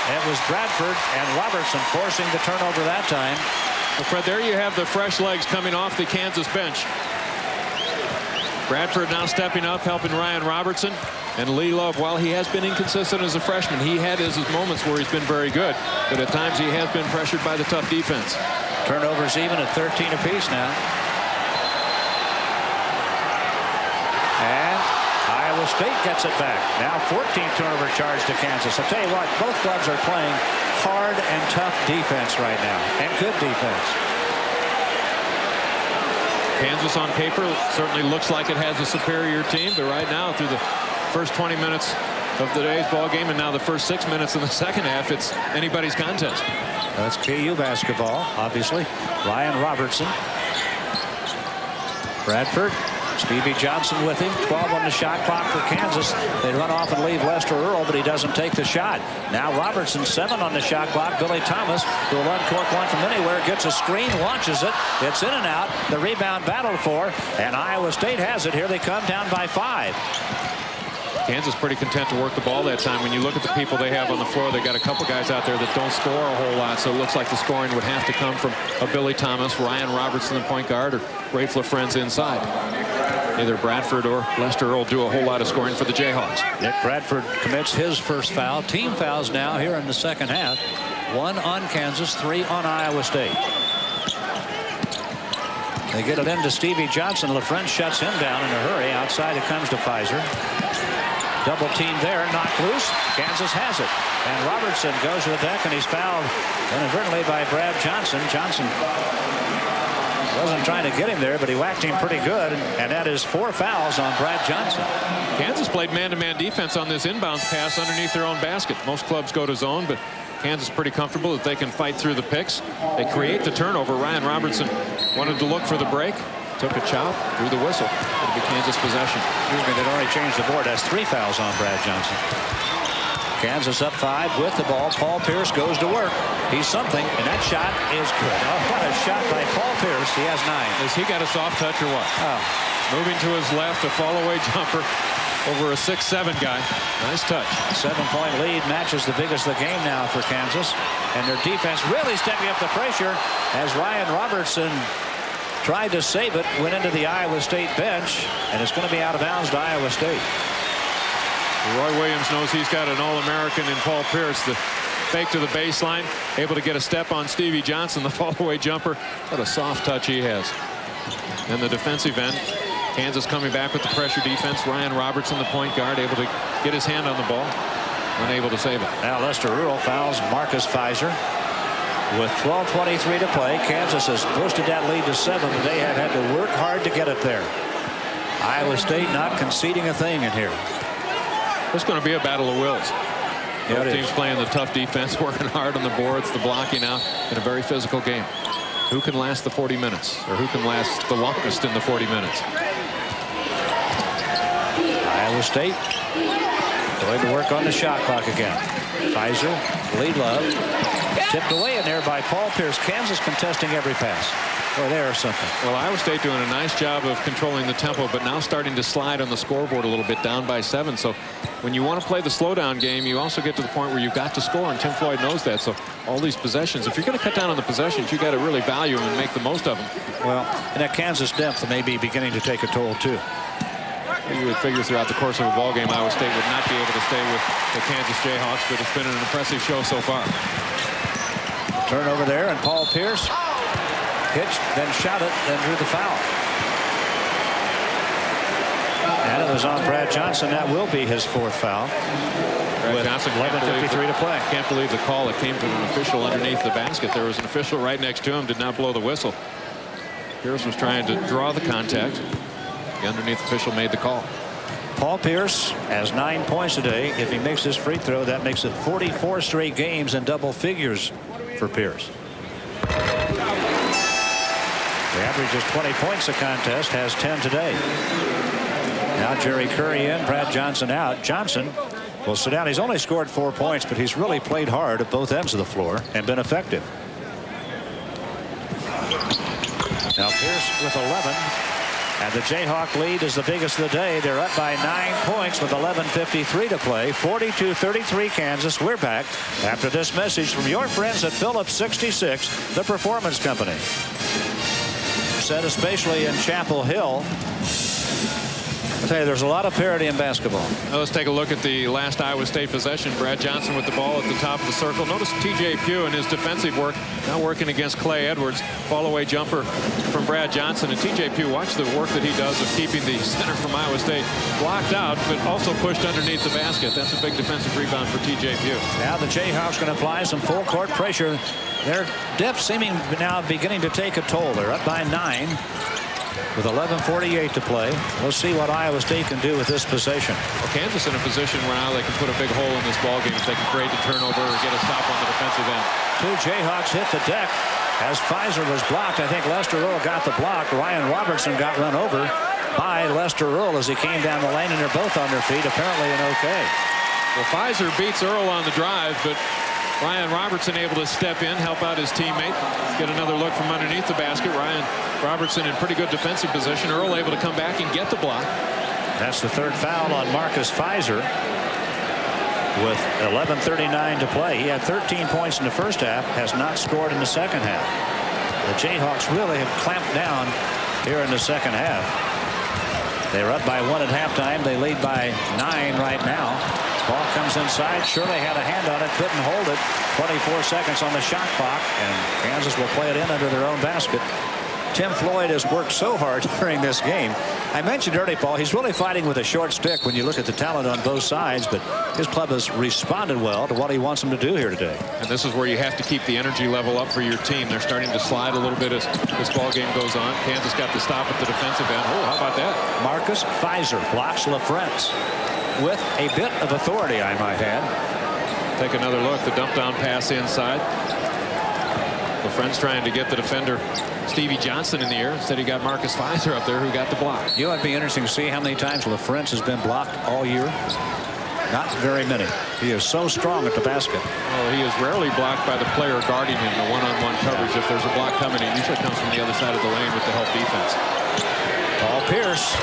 It was Bradford and Robertson forcing the turnover that time. Well, Fred, there you have the fresh legs coming off the Kansas bench. Bradford now stepping up, helping Ryan Robertson. And Lee Love, while he has been inconsistent as a freshman, he had his moments where he's been very good. But at times he has been pressured by the tough defense. Turnovers even at 13 apiece now. And Iowa State gets it back. Now 14th turnover charge to Kansas. I'll tell you what, both clubs are playing hard and tough defense right now. And good defense. Kansas on paper certainly looks like it has a superior team, but right now through the first 20 minutes of today's ball game and now the first 6 minutes in the second half, it's anybody's contest. That's KU basketball, obviously. Ryan Robertson. Bradford. Stevie Johnson with him. 12 on the shot clock for Kansas. They run off and leave Lester Earl, but he doesn't take the shot. Now Robertson, 7 on the shot clock. Billy Thomas will uncork one from anywhere. Gets a screen, launches it. It's in and out. The rebound battled for, and Iowa State has it. Here they come down by 5. Kansas pretty content to work the ball that time. When you look at the people they have on the floor, they got a couple guys out there that don't score a whole lot, so it looks like the scoring would have to come from a Billy Thomas, Ryan Robertson, the point guard, or Rafe LaFrentz inside. Either Bradford or Lester Earl do a whole lot of scoring for the Jayhawks. Nick Bradford commits his first foul. Team fouls now here in the second half. 1 on Kansas, 3 on Iowa State. They get it into Stevie Johnson. LaFrentz shuts him down in a hurry. Outside it comes to Pfizer. Double team there, knocked loose. Kansas has it. And Robertson goes to the deck, and he's fouled inadvertently by Brad Johnson. Johnson wasn't trying to get him there, but he whacked him pretty good. And that is 4 fouls on Brad Johnson. Kansas played man-to-man defense on this inbounds pass underneath their own basket. Most clubs go to zone, but Kansas pretty comfortable that they can fight through the picks. They create the turnover. Ryan Robertson wanted to look for the break. Took a chop, threw the whistle. It'll be Kansas possession. Excuse me, they'd already changed the board. That's 3 fouls on Brad Johnson. Kansas up 5 with the ball. Paul Pierce goes to work. He's something, and that shot is good. Oh, what a shot by Paul Pierce. He has 9. Has he got a soft touch or what? Oh. Moving to his left, a fall-away jumper over a 6'7" guy. Nice touch. 7-point lead matches the biggest of the game now for Kansas. And their defense really stepping up the pressure as Ryan Robertson tried to save it, went into the Iowa State bench, and it's going to be out of bounds to Iowa State. Roy Williams knows he's got an All-American in Paul Pierce. The fake to the baseline, able to get a step on Stevie Johnson, the fall-away jumper. What a soft touch he has. And the defensive end, Kansas coming back with the pressure defense. Ryan Robertson, the point guard, able to get his hand on the ball, unable to save it. Now Lester Earl fouls Marcus Pfizer. With 12:23 to play, Kansas has boosted that lead to 7, but they have had to work hard to get it there. Iowa State not conceding a thing in here. It's going to be a battle of wills. Yeah, both teams playing the tough defense, working hard on the boards, the blocking out in a very physical game. Who can last the 40 minutes, or who can last the longest in the 40 minutes? Iowa State going to work on the shot clock again. Pfizer, Lee Love, tipped away in there by Paul Pierce. Kansas contesting every pass. Boy, there's something. Well, Iowa State doing a nice job of controlling the tempo, but now starting to slide on the scoreboard a little bit, down by 7. So when you want to play the slowdown game, you also get to the point where you've got to score, and Tim Floyd knows that. So all these possessions, if you're going to cut down on the possessions, you got to really value them and make the most of them. Well, and that Kansas depth may be beginning to take a toll too. You would figure throughout the course of a ball game, Iowa State would not be able to stay with the Kansas Jayhawks, but it's been an impressive show so far. Turnover there, and Paul Pierce pitched, then shot it, then drew the foul. And it was on Brad Johnson. That will be his 4th foul. Brad Johnson, 11:53 to play. Can't believe the call that came from an official underneath the basket. There was an official right next to him, did not blow the whistle. Pierce was trying to draw the contact. The underneath official made the call. Paul Pierce has 9 points today. If he makes this free throw, that makes it 44 straight games in double figures for Pierce. The average is 20 points a contest, has 10 today. Now Jerry Curry in, Brad Johnson out. Johnson will sit down. He's only scored 4 points, but he's really played hard at both ends of the floor and been effective. Now Pierce with 11. And the Jayhawk lead is the biggest of the day. They're up by 9 points with 11:53 to play. 42-33 Kansas. We're back after this message from your friends at Phillips 66, the Performance Company. Said especially in Chapel Hill. I'll tell you, there's a lot of parity in basketball. Well, let's take a look at the last Iowa State possession. Brad Johnson with the ball at the top of the circle. Notice TJ Pugh in his defensive work now working against Clay Edwards. Fall-away jumper from Brad Johnson. And TJ Pugh, watch the work that he does of keeping the center from Iowa State blocked out, but also pushed underneath the basket. That's a big defensive rebound for TJ Pugh. Now the Jayhawks going to apply some full court pressure. Their depth seeming now beginning to take a toll. They're up by 9. with 11:48 to play. We'll see what Iowa State can do with this possession. Well, Kansas in a position where now they can put a big hole in this ball game if they can create the turnover or get a stop on the defensive end. 2 Jayhawks hit the deck as Pfizer was blocked. I think Lester Earl got the block. Ryan Robertson got run over by Lester Earl as he came down the lane, and they're both on their feet, apparently an okay. Well, Pfizer beats Earl on the drive, but Ryan Robertson able to step in, help out his teammate, get another look from underneath the basket. Ryan Robertson in pretty good defensive position. Earl able to come back and get the block. That's the 3rd foul on Marcus Pfizer with 11:39 to play. He had 13 points in the first half, has not scored in the second half. The Jayhawks really have clamped down here in the second half. They were up by 1 at halftime. They lead by 9 right now. Ball comes inside. Shirley had a hand on it, couldn't hold it. 24 seconds on the shot clock, and Kansas will play it in under their own basket. Tim Floyd has worked so hard during this game. I mentioned earlier, Paul, he's really fighting with a short stick when you look at the talent on both sides, but his club has responded well to what he wants them to do here today. And this is where you have to keep the energy level up for your team. They're starting to slide a little bit as this ball game goes on. Kansas got the stop at the defensive end. Oh, how about that? Marcus Pfizer blocks LaFrentz with a bit of authority, I might add. Take another look. The dump down pass inside. LaFrentz trying to get the defender Stevie Johnson in the air. Instead he got Marcus Pfizer up there who got the block. You know, it'd be interesting to see how many times LaFrentz has been blocked all year. Not very many. He is so strong at the basket. Well, he is rarely blocked by the player guarding him. The one-on-one coverage. If there's a block coming, it usually comes from the other side of the lane with the help defense. Paul Pierce.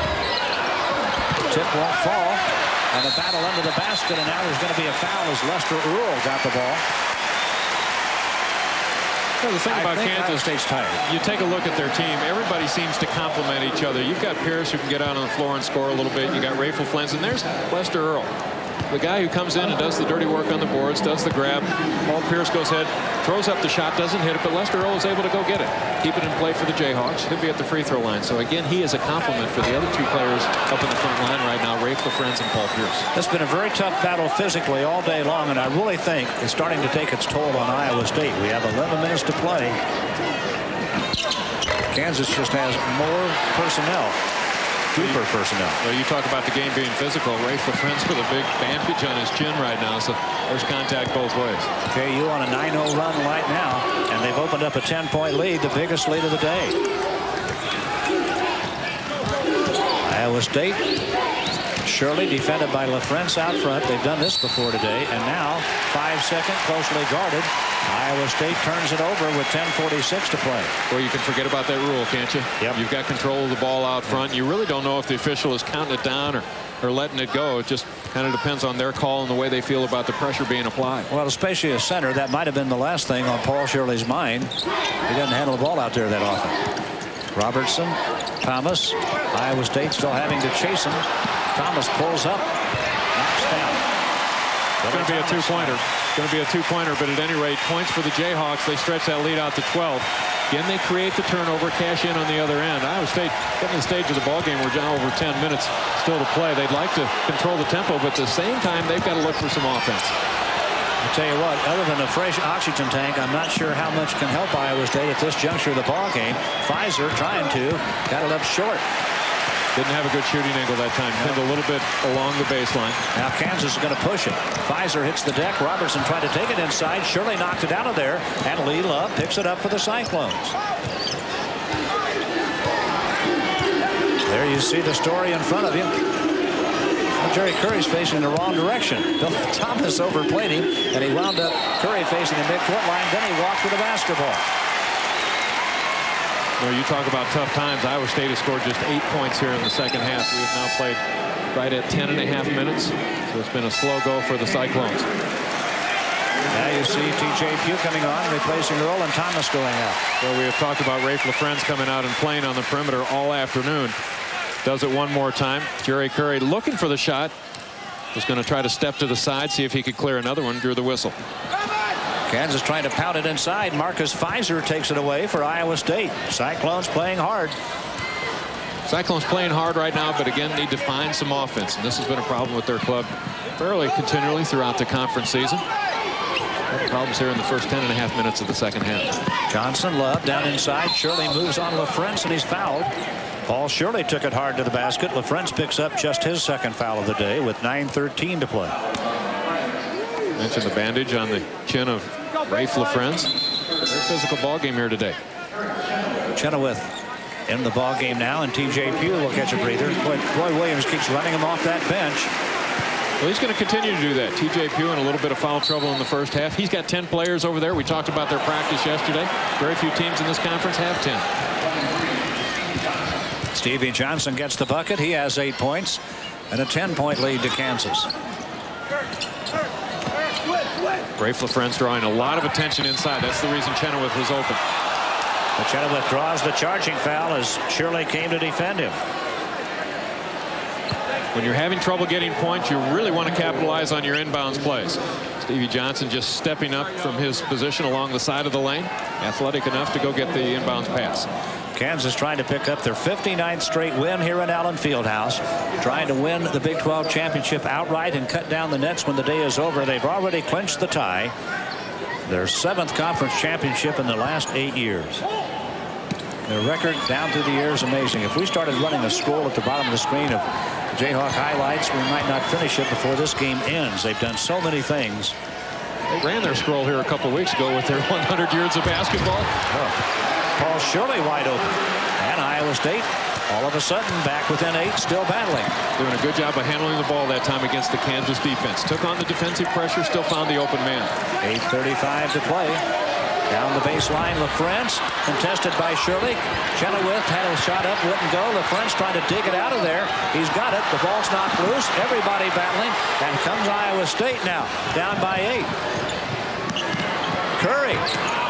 Tip won't fall. And a battle under the basket, and now there's going to be a foul as Lester Earl got the ball. Well, the thing about Kansas, State's tired. You take a look at their team. Everybody seems to complement each other. You've got Pierce who can get out on the floor and score a little bit. You got Rayful Flins, and there's Lester Earl, the guy who comes in and does the dirty work on the boards, does the grab. Paul Pierce goes ahead, throws up the shot, doesn't hit it, but Lester Earl is able to go get it, keep it in play for the Jayhawks. He'll be at the free throw line. So again, he is a compliment for the other 2 players up in the front line right now, Rayful Flins and Paul Pierce. It's been a very tough battle physically all day long, and I really think it's starting to take its toll on Iowa State. We have 11 minutes to play. Kansas just has more personnel. Deeper personnel. Well, you talk about the game being physical. Rayful Flins with a big bandage on his chin right now, so there's contact both ways. KU on a 9-0 run right now, and they've opened up a 10-point lead, the biggest lead of the day. Iowa State, Shirley defended by LaFrentz out front. They've done this before today, and now 5-second, closely guarded. Iowa State turns it over with 10:46 to play. Well, you can forget about that rule, can't you? Yep. You've got control of the ball out front. You really don't know if the official is counting it down or letting it go. It just kind of depends on their call and the way they feel about the pressure being applied. Well, especially a center, that might have been the last thing on Paul Shirley's mind. He doesn't handle the ball out there that often. Robertson, Thomas, Iowa State still having to chase him. Thomas pulls up, knocks down. It's going to be a two-pointer. Going to be a two-pointer, but at any rate, points for the Jayhawks. They stretch that lead out to 12. Again, they create the turnover, cash in on the other end. Iowa State getting to the stage of the ball game. We're now over 10 minutes still to play. They'd like to control the tempo, but at the same time, they've got to look for some offense. I'll tell you what, other than a fresh oxygen tank, I'm not sure how much can help Iowa State at this juncture of the ball game. Pfizer trying to, got it up short. Didn't have a good shooting angle that time. Pinned a little bit along the baseline. Now Kansas is going to push it. Pfizer hits the deck. Robertson tried to take it inside. Shirley knocked it out of there. And Lee Love picks it up for the Cyclones. There you see the story in front of you. Well, Jerry Curry's facing the wrong direction. Bill Thomas overplayed him, and he wound up Curry facing the midcourt line. Then he walked with the basketball. Well, you talk about tough times. Iowa State has scored just 8 points here in the second half. We have now played right at 10.5 minutes. So it's been a slow go for the Cyclones. Now you see T.J. Pugh coming on, replacing Earl, and Thomas going out. Well, we have talked about Rayful Flins coming out and playing on the perimeter all afternoon. Does it one more time. Jerry Curry looking for the shot. Was going to try to step to the side, see if he could clear another one. Drew the whistle. Kansas trying to pound it inside. Marcus Pfizer takes it away for Iowa State. Cyclones playing hard. Cyclones playing hard right now, but again need to find some offense. And this has been a problem with their club fairly continually throughout the conference season. Problems here in the first 10.5 minutes of the second half. Johnson, Love down inside. Shirley moves on LaFrentz, and he's fouled. Paul Shirley took it hard to the basket. LaFrentz picks up just his second foul of the day with 9:13 to play. Mentioned the bandage on the chin of Rafe LaFrentz. Very physical ball game here today. Chenoweth in the ball game now, and TJ Pugh will catch a breather. Roy Williams keeps running him off that bench. Well, he's going to continue to do that. TJ Pugh in a little bit of foul trouble in the first half. He's got 10 players over there. We talked about their practice yesterday. Very few teams in this conference have 10. Stevie Johnson gets the bucket. He has 8 points and a 10-point lead to Kansas. Rafe LaFrentz drawing a lot of attention inside. That's the reason Chenoweth was open. But Chenoweth draws the charging foul as Shirley came to defend him. When you're having trouble getting points, you really want to capitalize on your inbounds plays. Stevie Johnson just stepping up from his position along the side of the lane. Athletic enough to go get the inbounds pass. Kansas trying to pick up their 59th straight win here in Allen Fieldhouse. Trying to win the Big 12 championship outright and cut down the nets when the day is over. They've already clinched the tie. Their 7th conference championship in the last 8 years. Their record down through the years amazing. If we started running a scroll at the bottom of the screen of Jayhawk highlights, we might not finish it before this game ends. They've done so many things. They ran their scroll here a couple of weeks ago with their 100 yards of basketball. Paul Shirley wide open. And Iowa State all of a sudden back within 8, still battling. Doing a good job of handling the ball that time against the Kansas defense. Took on the defensive pressure, still found the open man. 8:35 to play. Down the baseline, LaFrentz contested by Shirley. Chenoweth had a shot up, wouldn't go. LaFrentz trying to dig it out of there. He's got it. The ball's knocked loose. Everybody battling. And comes Iowa State now, down by 8. Curry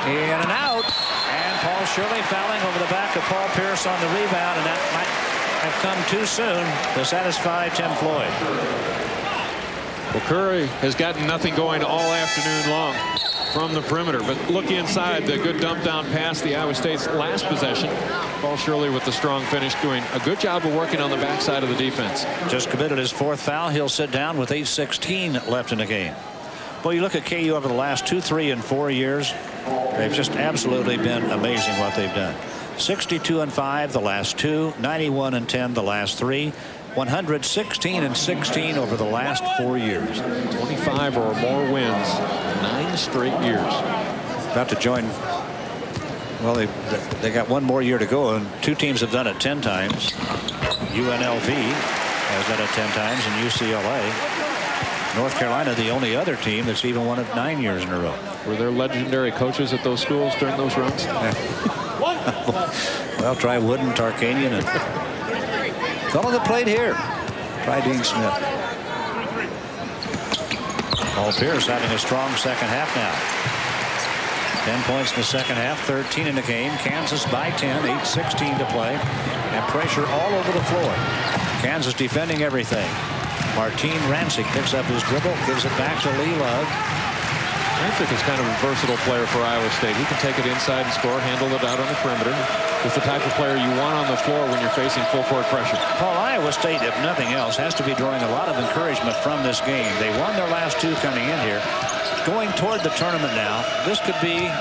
in and out. And Paul Shirley fouling over the back of Paul Pierce on the rebound, and that might have come too soon to satisfy Tim Floyd. Well, Curry has gotten nothing going all afternoon long from the perimeter, but look inside. The good dump down pass, the Iowa State's last possession. Paul Shirley with the strong finish, doing a good job of working on the backside of the defense. Just committed his 4th foul. He'll sit down with 8:16 left in the game. Well, you look at KU over the last 2, 3, and 4 years. They've just absolutely been amazing what they've done. 62-5 the last 2, 91-10 the last 3, 116-16 over the last 4 years. 25 or more wins, 9 straight years. About to join. Well, they got 1 more year to go, and 2 teams have done it 10 times. UNLV has done it 10 times, and UCLA. North Carolina, the only other team that's even won it 9 years in a row. Were there legendary coaches at those schools during those runs? Well, try Wooden, Tarkanian, and fellow that played here. Try Dean Smith. Paul Pierce having a strong second half now. 10 points in the second half, 13 in the game. Kansas by 10, 8:16 to play, and pressure all over the floor. Kansas defending everything. Martine Rancic picks up his dribble, gives it back to Lee Love. Rancic is kind of a versatile player for Iowa State. He can take it inside and score, handle it out on the perimeter. It's the type of player you want on the floor when you're facing full court pressure. Paul, Iowa State, if nothing else, has to be drawing a lot of encouragement from this game. They won their last 2 coming in here. Going toward the tournament now, this could be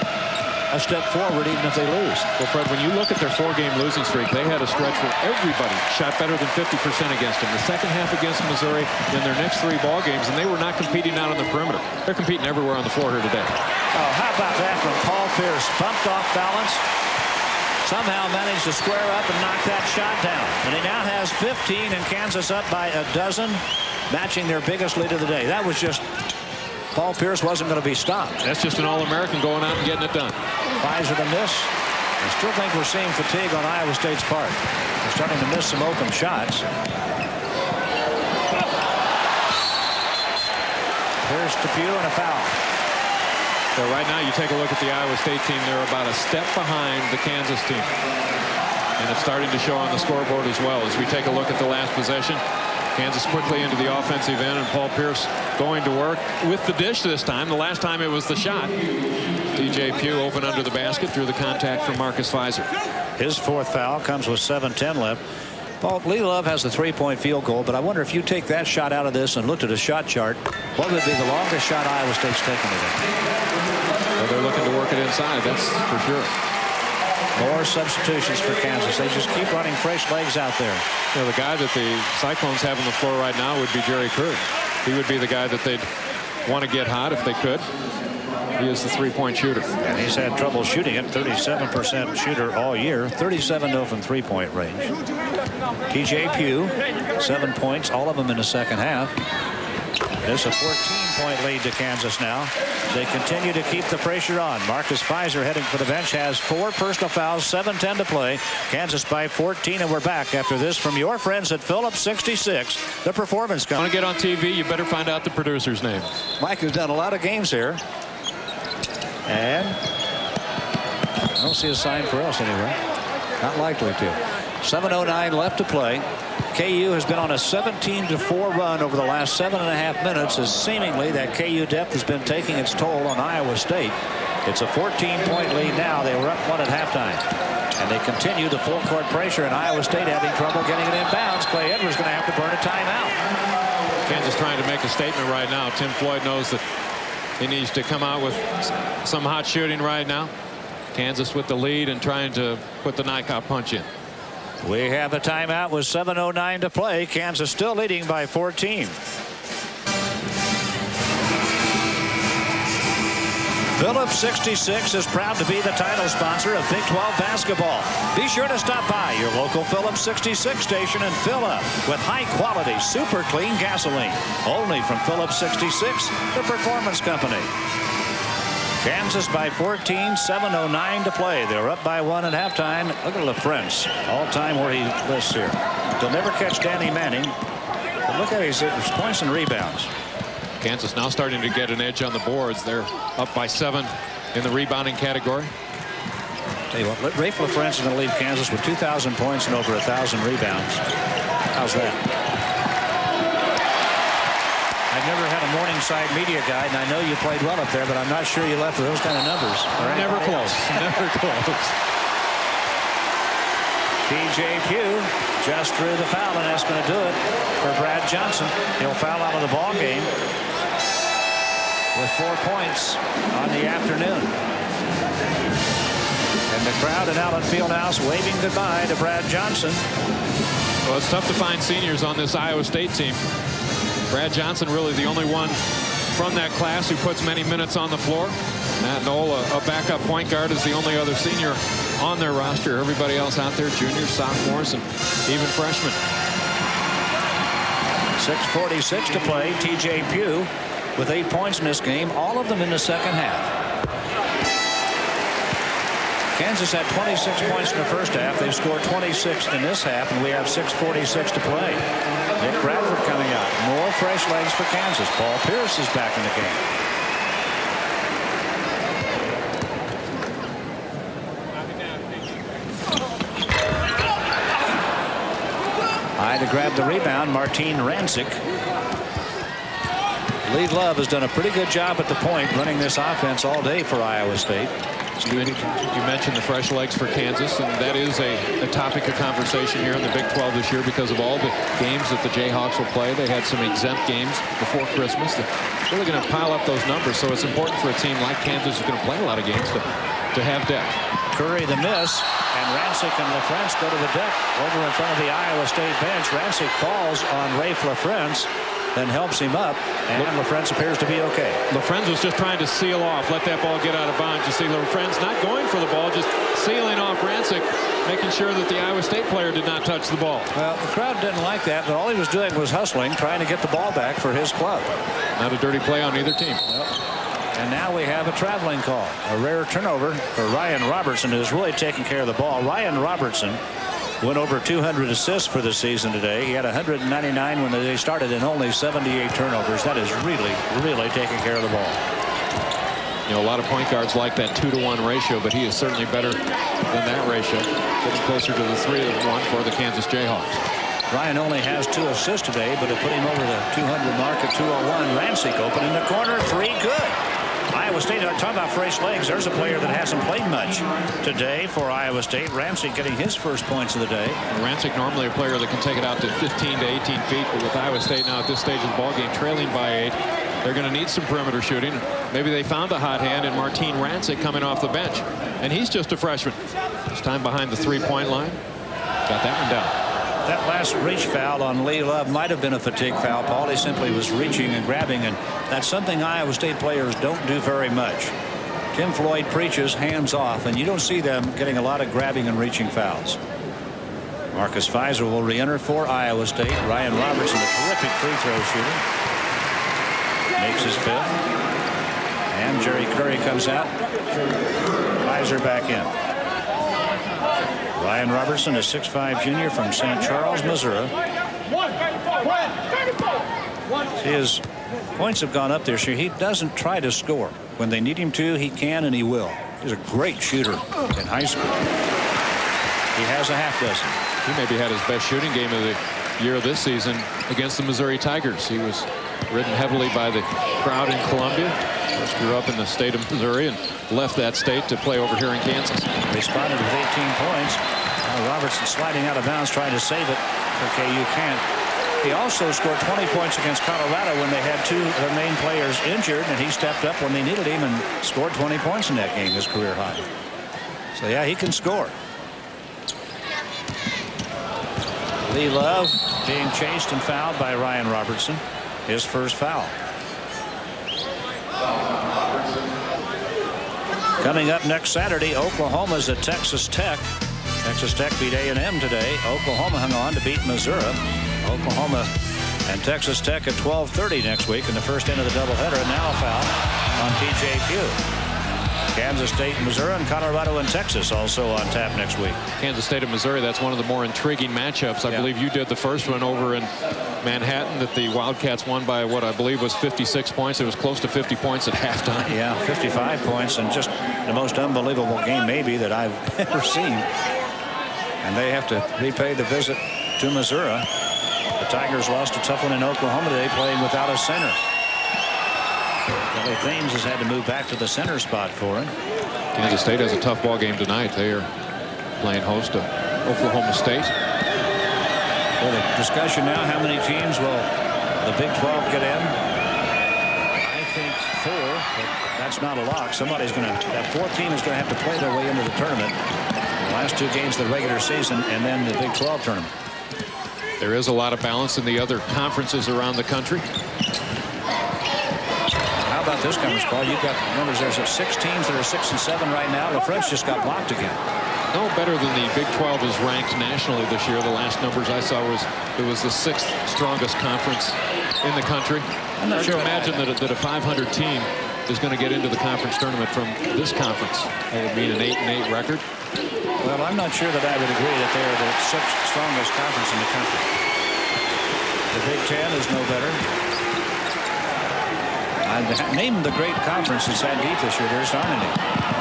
a step forward even if they lose. Well, Fred, when you look at their 4-game losing streak, they had a stretch where everybody shot better than 50% against them. The second half against Missouri, then their next 3 ball games, and they were not competing out on the perimeter. They're competing everywhere on the floor here today. Oh, how about that from Paul Pierce? Bumped off balance. Somehow managed to square up and knock that shot down. And he now has 15, and Kansas up by a dozen, matching their biggest lead of the day. That was just... Paul Pierce wasn't going to be stopped. That's just an All-American going out and getting it done. 5's with a miss. I still think we're seeing fatigue on Iowa State's part. They're starting to miss some open shots. Pierce to Pugh and a foul. So right now you take a look at the Iowa State team. They're about a step behind the Kansas team. And it's starting to show on the scoreboard as well. As we take a look at the last possession, Kansas quickly into the offensive end, and Paul Pierce going to work with the dish this time. The last time it was the shot. TJ Pugh open under the basket through the contact from Marcus Fizer. His 4th foul comes with 7:10 left. Paul, Lee Love has the 3-point field goal, but I wonder if you take that shot out of this and looked at a shot chart, what would be the longest shot Iowa State's taken today? Well, they're looking to work it inside, that's for sure. More substitutions for Kansas. They just keep running fresh legs out there. You know, the guy that the Cyclones have on the floor right now would be Jerry Kerr. He would be the guy that they'd want to get hot if they could. He is the three-point shooter. And he's had trouble shooting it. 37% shooter all year. 37-0 from three-point range. TJ Pugh, 7 points, all of them in the second half. It's a 14-point lead to Kansas now. They continue to keep the pressure on. Marcus Fizer heading for the bench has 4 personal fouls, 7:10 to play. Kansas by 14, and we're back after this from your friends at Phillips 66, the performance company. Want to get on TV, you better find out the producer's name. Mike has done a lot of games here. And I don't see a sign for us anyway. Not likely to. 7:09 left to play. KU has been on a 17-4 run over the last 7.5 minutes as seemingly that KU depth has been taking its toll on Iowa State. It's a 14-point lead now. They were up 1 at halftime. And they continue the full court pressure, and Iowa State having trouble getting it in bounds. Clay Edwards going to have to burn a timeout. Kansas trying to make a statement right now. Tim Floyd knows that he needs to come out with some hot shooting right now. Kansas with the lead and trying to put the knockout punch in. We have a timeout with 7:09 to play. Kansas still leading by 14. Phillips 66 is proud to be the title sponsor of Big 12 basketball. Be sure to stop by your local Phillips 66 station and fill up with high-quality, super clean gasoline. Only from Phillips 66, the performance company. Kansas by 14, 7:09 to play. They're up by 1 at halftime. Look at LaFrance, all-time where he lists here. They'll never catch Danny Manning. But look at his points and rebounds. Kansas now starting to get an edge on the boards. They're up by 7 in the rebounding category. Tell you what, Rafe LaFrance is going to leave Kansas with 2,000 points and over 1,000 rebounds. How's that? I've never had a Morningside media guide, and I know you played well up there, but I'm not sure you left with those kind of numbers. Never close. Never close. TJ Pugh just drew the foul, and that's going to do it for Brad Johnson. He'll foul out of the ball game with 4 points on the afternoon. And the crowd in Allen Fieldhouse waving goodbye to Brad Johnson. Well, it's tough to find seniors on this Iowa State team. Brad Johnson really the only one from that class who puts many minutes on the floor. Matt Knoll, a backup point guard, is the only other senior on their roster. Everybody else out there, juniors, sophomores, and even freshmen. 6:46 to play. TJ Pugh with 8 points in this game, all of them in the second half. Kansas had 26 points in the first half. They've scored 26 in this half, and we have 6:46 to play. Nick Bradford coming out. More fresh legs for Kansas. Paul Pierce is back in the game. To grab the rebound, Martin Rancic. Lee Love has done a pretty good job at the point running this offense all day for Iowa State. You mentioned the fresh legs for Kansas, and that is a topic of conversation here in the Big 12 this year because of all the games that the Jayhawks will play. They had some exempt games before Christmas. They're really going to pile up those numbers, so it's important for a team like Kansas who's going to play a lot of games to have depth. Curry the miss, and Rancic and LaFrance go to the deck over in front of the Iowa State bench. Rancic falls on Rafe LaFrance, then helps him up, and LaFrance appears to be okay. LaFrance was just trying to seal off, let that ball get out of bounds. You see LaFrance not going for the ball, just sealing off Rancic, making sure that the Iowa State player did not touch the ball. Well, the crowd didn't like that, but all he was doing was hustling, trying to get the ball back for his club. Not a dirty play on either team. Nope. And now we have a traveling call. A rare turnover for Ryan Robertson, who's really taking care of the ball. Ryan Robertson went over 200 assists for the season today. He had 199 when they started and only 78 turnovers. That is really, really taking care of the ball. You know, a lot of point guards like that 2-to-1 ratio, but he is certainly better than that ratio. Getting closer to the 3-to-1 for the Kansas Jayhawks. Ryan only has 2 assists today, but it put him over the 200 mark at 201. Rancic open in the corner. 3 good. Iowa State, talking about fresh legs, there's a player that hasn't played much today for Iowa State. Rancic getting his first points of the day. Rancic normally a player that can take it out to 15 to 18 feet, but with Iowa State now at this stage of the ballgame trailing by 8, They're going to need some perimeter shooting. Maybe they found a hot hand in Martin Rancic coming off the bench. And he's just a freshman. This time behind the three-point line. Got that one down. That last reach foul on Lee Love might have been a fatigue foul, Paul. He simply was reaching and grabbing, and that's something Iowa State players don't do very much. Tim Floyd preaches hands off, and you don't see them getting a lot of grabbing and reaching fouls. Marcus Fizer will re-enter for Iowa State. Ryan Robertson, a terrific free throw shooter, makes his fifth. And Jerry Curry comes out. Fizer back in. Ryan Robertson, a 6'5" junior from St. Charles, Missouri. His points have gone up this year. He doesn't try to score. When they need him to, he can and he will. He's a great shooter in high school. He has a half dozen. He maybe had his best shooting game of the year this season against the Missouri Tigers. He was ridden heavily by the crowd in Columbia. First grew up in the state of Missouri and left that state to play over here in Kansas. Responded with 18 points. Robertson sliding out of bounds trying to save it for KU can't. He also scored 20 points against Colorado when they had two of their main players injured, and he stepped up when they needed him and scored 20 points in that game, his career high. So yeah, he can score. Lee Love being chased and fouled by Ryan Robertson. His first foul. Coming up next Saturday, Oklahoma's at Texas Tech. Texas Tech beat A&M today. Oklahoma hung on to beat Missouri. Oklahoma and Texas Tech at 12:30 next week in the first end of the doubleheader. And now a foul on T.J. Pugh. Kansas State, Missouri, and Colorado and Texas also on tap next week. Kansas State and Missouri, that's one of the more intriguing matchups. I believe you did the first one over in Manhattan that the Wildcats won by what I believe was 56 points. It was close to 50 points at halftime. Yeah, 55 points, and just the most unbelievable game maybe that I've ever seen. And they have to repay the visit to Missouri. The Tigers lost a tough one in Oklahoma today, playing without a center. Kelly Thames has had to move back to the center spot for him. Kansas State has a tough ball game tonight. They are playing host to Oklahoma State. Well, the discussion now, how many teams will the Big 12 get in? I think 4, but that's not a lock. Somebody's going to, that 4th team is going to have to play their way into the tournament. The last 2 games of the regular season and then the Big 12 tournament. There is a lot of balance in the other conferences around the country. How about this conference, Paul? You've got numbers. There's 6 teams that are 6 and 7 right now. The French just got blocked again. No better than the Big 12 is ranked nationally this year. The last numbers I saw was it was the 6th strongest conference in the country. I'm not sure. Imagine that a 500 team is going to get into the conference tournament from this conference. That would mean an 8-8 record. Well, I'm not sure that I would agree that they are the 6th strongest conference in the country. The Big 10 is no better. Name the great conference that's that deep this year. There's not any.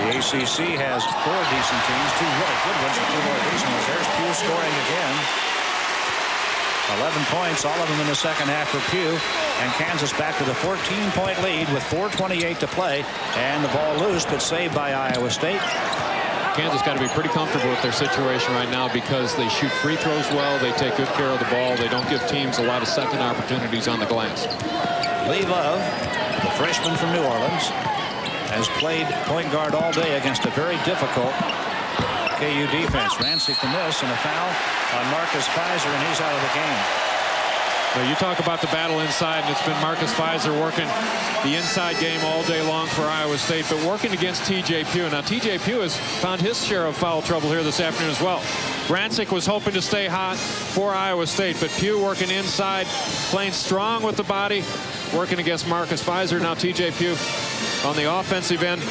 The ACC has 4 decent teams, 2 really good ones, and 2 more decent ones. There's Pugh scoring again. 11 points, all of them in the second half for Pugh. And Kansas back to the 14-point lead with 4:28 to play. And the ball loose, but saved by Iowa State. Kansas got to be pretty comfortable with their situation right now because they shoot free throws well. They take good care of the ball. They don't give teams a lot of second opportunities on the glass. Lee Love, the freshman from New Orleans, has played point guard all day against a very difficult KU defense. Rancic to miss and a foul on Marcus Fizer, and he's out of the game. Well, you talk about the battle inside, and it's been Marcus Fizer working the inside game all day long for Iowa State, but working against T.J. Pugh. Now, T.J. Pugh has found his share of foul trouble here this afternoon as well. Rancic was hoping to stay hot for Iowa State, but Pugh working inside, playing strong with the body, working against Marcus Fizer. Now T.J. Pugh on the offensive end,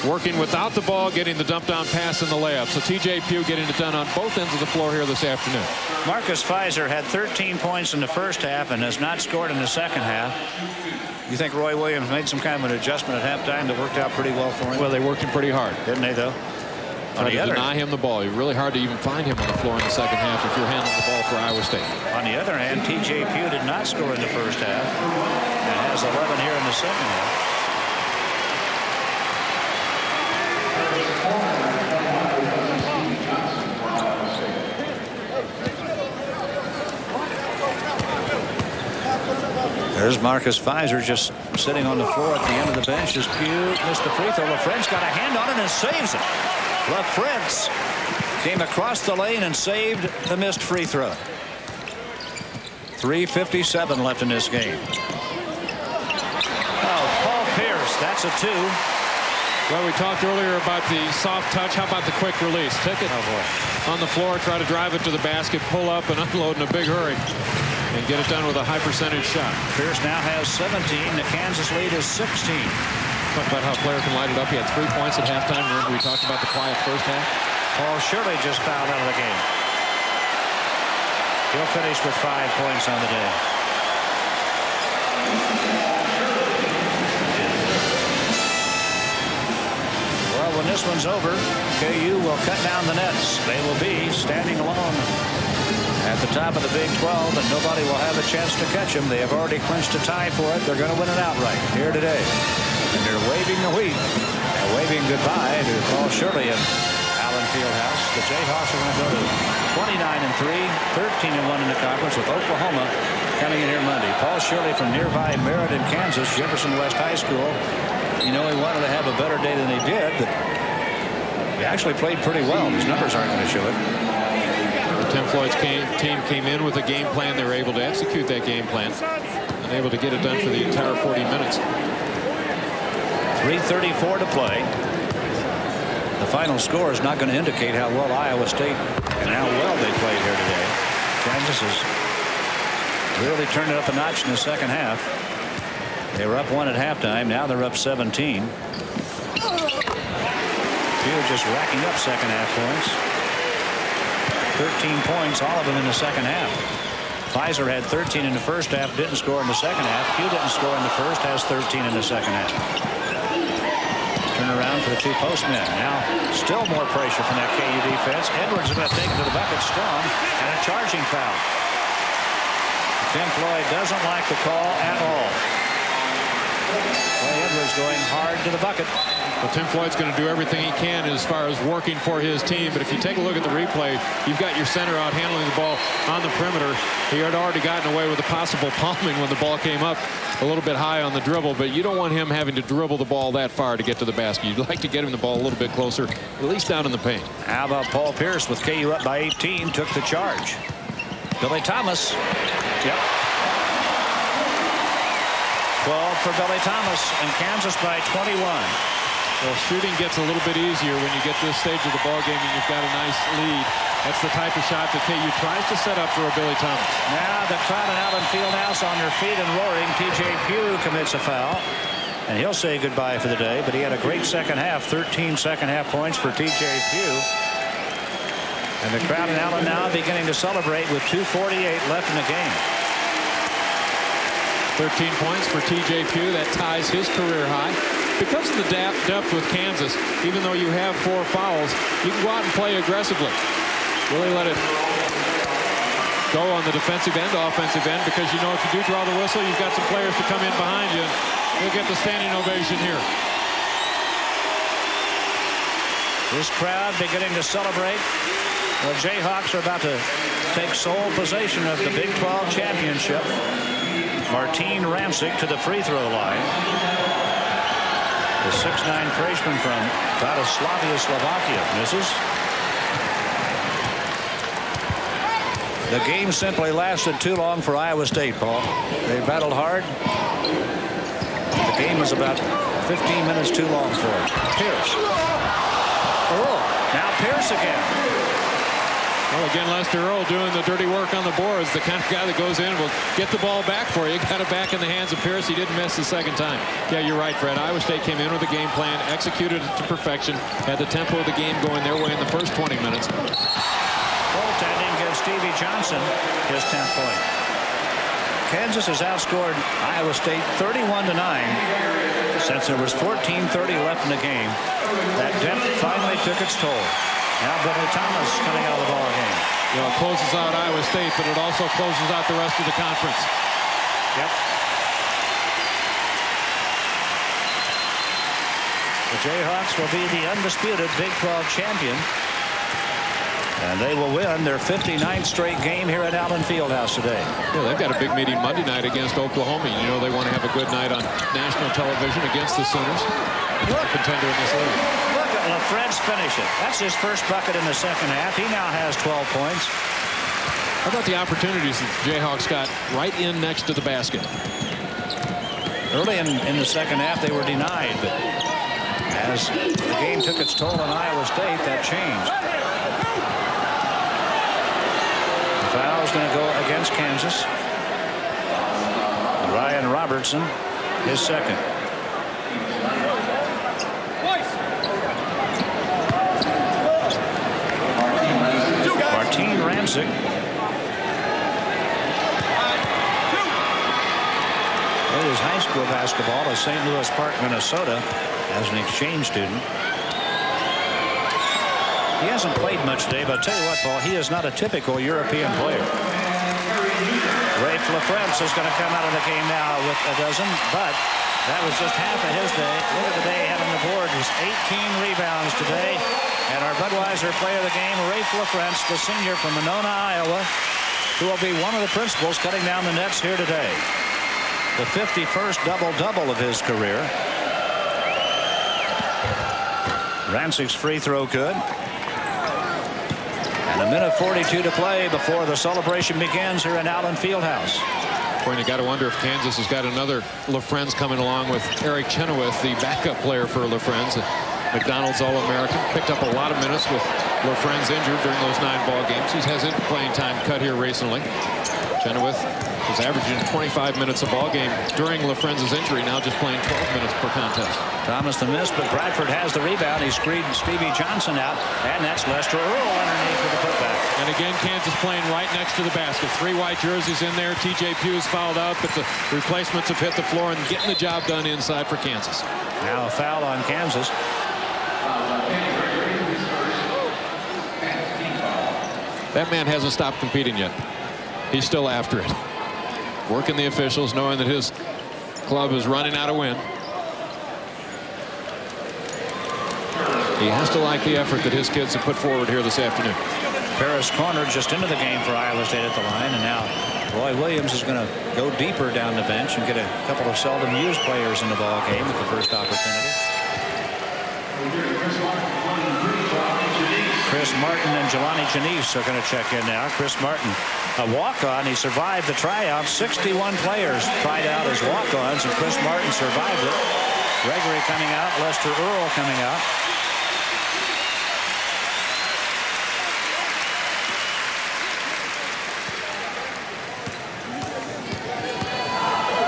working without the ball, getting the dump down pass and the layup. So T.J. Pugh getting it done on both ends of the floor here this afternoon. Marcus Fizer had 13 points in the first half and has not scored in the second half. You think Roy Williams made some kind of an adjustment at halftime that worked out pretty well for him? Well, they worked him pretty hard. Didn't they, though? Trying to deny him the ball. It's really hard to even find him on the floor in the second half if you're handling the ball for Iowa State. On the other hand, T.J. Pugh did not score in the first half and has 11 here in the second half. There's Marcus Fizer just sitting on the floor at the end of the bench as Pugh missed the free throw. LaFrentz got a hand on it and saves it. LaFrentz came across the lane and saved the missed free throw. 3:57 left in this game. Oh, Paul Pierce, that's a 2. Well, we talked earlier about the soft touch. How about the quick release? Take it on the floor, try to drive it to the basket, pull up and unload in a big hurry, and get it done with a high percentage shot. Pierce now has 17. The Kansas lead is 16. Talk about how a player can light it up. He had 3 points at halftime. Remember we talked about the quiet first half? Paul Shirley just fouled out of the game. He'll finish with 5 points on the day. Well, when this one's over, KU will cut down the nets. They will be standing alone at the top of the Big 12, and nobody will have a chance to catch them. They have already clinched a tie for it. They're going to win it outright here today. And they're waving the wheat and waving goodbye to Paul Shirley and Allen Fieldhouse. The Jayhawks are going to go to 29-3, 13-1 in the conference, with Oklahoma coming in here Monday. Paul Shirley from nearby Meriden, Kansas, Jefferson West High School. You know, he wanted to have a better day than he did, but he actually played pretty well. His numbers aren't going to show it. Tim Floyd's team came in with a game plan. They were able to execute that game plan and able to get it done for the entire 40 minutes. 3:34 to play. The final score is not going to indicate how well Iowa State and how well they played here today. Kansas has really turned it up a notch in the second half. They were up 1 at halftime. Now they're up 17. Pugh just racking up second half points. 13 points, all of them in the second half. Fizer had 13 in the first half, didn't score in the second half. Pugh didn't score in the first, has 13 in the second half. Turn around for the 2 postmen. Now still more pressure from that KU defense. Edwards is going to take it to the bucket strong, and a charging foul. Tim Floyd doesn't like the call at all. Clay Edwards going hard to the bucket. Well, Tim Floyd's going to do everything he can as far as working for his team. But if you take a look at the replay, you've got your center out handling the ball on the perimeter. He had already gotten away with a possible palming when the ball came up a little bit high on the dribble. But you don't want him having to dribble the ball that far to get to the basket. You'd like to get him the ball a little bit closer, at least down in the paint. How about Paul Pierce with KU up by 18, took the charge. Billy Thomas. Yep. 12 for Billy Thomas, and Kansas by 21. Well, shooting gets a little bit easier when you get this stage of the ball game and you've got a nice lead. That's the type of shot that KU tries to set up for a Billy Thomas. Now the crowd in Allen Fieldhouse on their feet and roaring. TJ Pugh commits a foul, and he'll say goodbye for the day. But he had a great second half. 13 second half points for TJ Pugh. And the crowd in Allen now beginning to celebrate with 2:48 left in the game. 13 points for TJ Pugh. That ties his career high. Because of the depth with Kansas, even though you have 4 fouls, you can go out and play aggressively. Really let it go on the defensive end, offensive end, because you know if you do draw the whistle, you've got some players to come in behind you. You'll get the standing ovation here. This crowd beginning to celebrate. The Jayhawks are about to take sole possession of the Big 12 championship. Martin Ramsick to the free throw line. The 6'9" freshman from Bratislava, Slovakia, misses. The game simply lasted too long for Iowa State, Paul. They battled hard. The game was about 15 minutes too long for it. Pierce. Oh, now Pierce again. Well, again, Lester Earl doing the dirty work on the boards. The kind of guy that goes in will get the ball back for you. Got it back in the hands of Pierce. He didn't miss the second time. Yeah, you're right, Fred. Iowa State came in with a game plan, executed it to perfection, had the tempo of the game going their way in the first 20 minutes. Goaltending gives Stevie Johnson his 10th point. Kansas has outscored Iowa State 31-9 since there was 14:30 left in the game. That depth finally took its toll. Now Billy Thomas coming out of the ball game. You know, it closes out Iowa State, but it also closes out the rest of the conference. Yep. The Jayhawks will be the undisputed Big 12 champion. And they will win their 59th straight game here at Allen Fieldhouse today. Yeah, they've got a big meeting Monday night against Oklahoma. You know they want to have a good night on national television against the Sooners. Look, contender in this league. Look at LaFrentz finish it. That's his first bucket in the second half. He now has 12 points. How about the opportunities that the Jayhawks got right in next to the basket? Early in the second half, they were denied, but as the game took its toll on Iowa State, that changed. The foul is going to go against Kansas. Ryan Robertson, his second. Martin Rancic. Played his high school basketball at St. Louis Park, Minnesota, as an exchange student. He hasn't played much today, but I'll tell you what, Paul, he is not a typical European player. Rafe LaFrentz is going to come out of the game now with a dozen, but that was just half of his day. Look at the day he had on the board. He's 18 rebounds today. And our Budweiser player of the game, Rafe LaFrentz, the senior from Monona, Iowa, who will be one of the principals cutting down the nets here today. The 51st double-double of his career. Rancic's free throw good. And a minute 42 to play before the celebration begins here in Allen Fieldhouse. Boy, you got to wonder if Kansas has got another LaFrentz coming along with Eric Chenoweth, the backup player for LaFrentz. McDonald's All-American, picked up a lot of minutes with LaFrentz injured during those 9 ball games. He's had playing time cut here recently. Chenoweth was averaging 25 minutes a ball game during LaFrentz's injury, now just playing 12 minutes per contest. Thomas the miss, but Bradford has the rebound. He screened Stevie Johnson out, and that's Lester Earl underneath for the putback. And again, Kansas playing right next to the basket. 3 white jerseys in there. TJ Pugh's fouled out, but the replacements have hit the floor and getting the job done inside for Kansas. Now a foul on Kansas. That man hasn't stopped competing yet. He's still after it. Working the officials, knowing that his club is running out of wind. He has to like the effort that his kids have put forward here this afternoon. Paris Corner just into the game for Iowa State at the line, and now Roy Williams is going to go deeper down the bench and get a couple of seldom used players in the ball game at the first opportunity. Chris Martin and Jelani Janice are going to check in now. Chris Martin, a walk-on. He survived the tryout. 61 players tried out as walk-ons, and Chris Martin survived it. Gregory coming out. Lester Earl coming out.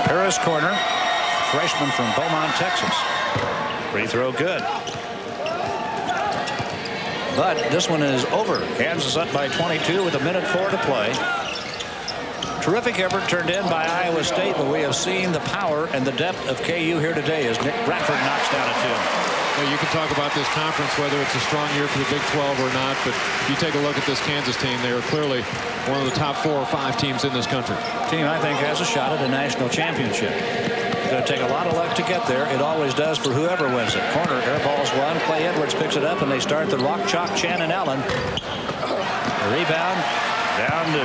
Paris Corner, freshman from Beaumont, Texas. Free throw good. But this one is over. Kansas up by 22 with a minute 4 to play. Terrific effort turned in by Iowa State, but we have seen the power and the depth of KU here today as Nick Bradford knocks down a 2. Well, you can talk about this conference, whether it's a strong year for the Big 12 or not, but if you take a look at this Kansas team, they are clearly one of the top 4 or 5 teams in this country. Team I think has a shot at a national championship. It's going to take a lot of luck to get there. It always does for whoever wins it. Corner, air ball's one. Clay Edwards picks it up, and they start the rock chalk chant in Allen. The rebound down to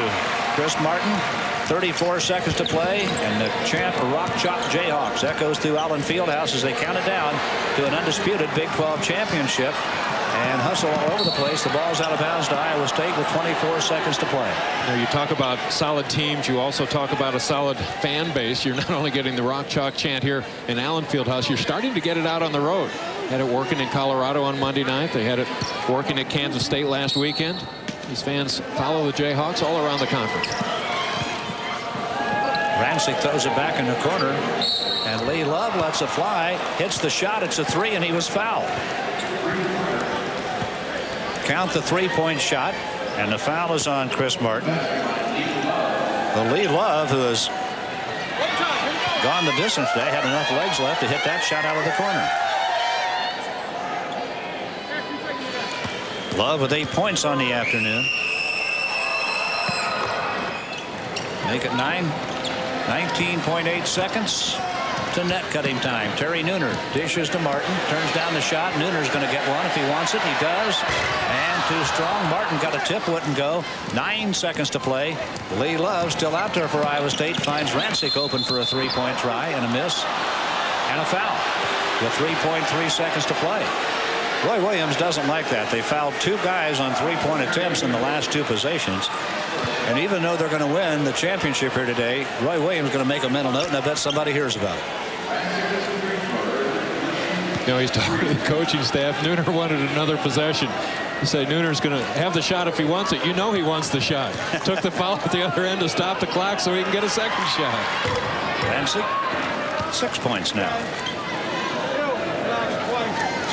Chris Martin. 34 seconds to play, and the chant Rock Chalk Jayhawks echoes through Allen Fieldhouse as they count it down to an undisputed Big 12 championship. And hustle all over the place. The ball's out of bounds to Iowa State with 24 seconds to play. Now, you talk about solid teams. You also talk about a solid fan base. You're not only getting the Rock Chalk chant here in Allen Fieldhouse, you're starting to get it out on the road. Had it working in Colorado on Monday night. They had it working at Kansas State last weekend. These fans follow the Jayhawks all around the conference. Rancic throws it back in the corner, and Lee Love lets it fly, hits the shot. It's a 3, and he was fouled. Count the 3-point shot, and the foul is on Chris Martin. The Lee Love, who has gone the distance today, had enough legs left to hit that shot out of the corner. Love with 8 points on the afternoon. Make it 19.8 seconds to net cutting time. Terry Nooner dishes to Martin, turns down the shot. Nooner's going to get one if he wants it. He does, and too strong. Martin got a tip, wouldn't go. 9 seconds to play. Lee Love still out there for Iowa State. Finds Rancic open for a three-point try and a miss and a foul with 3.3 seconds to play. Roy Williams doesn't like that. They fouled 2 guys on three-point attempts in the last 2 possessions. And even though they're going to win the championship here today, Roy Williams is going to make a mental note, and I bet somebody hears about it. You know, he's talking to the coaching staff. Nooner wanted another possession. He said Nooner's going to have the shot if he wants it. You know he wants the shot. Took the foul at the other end to stop the clock so he can get a second shot. Rancic, 6 points now.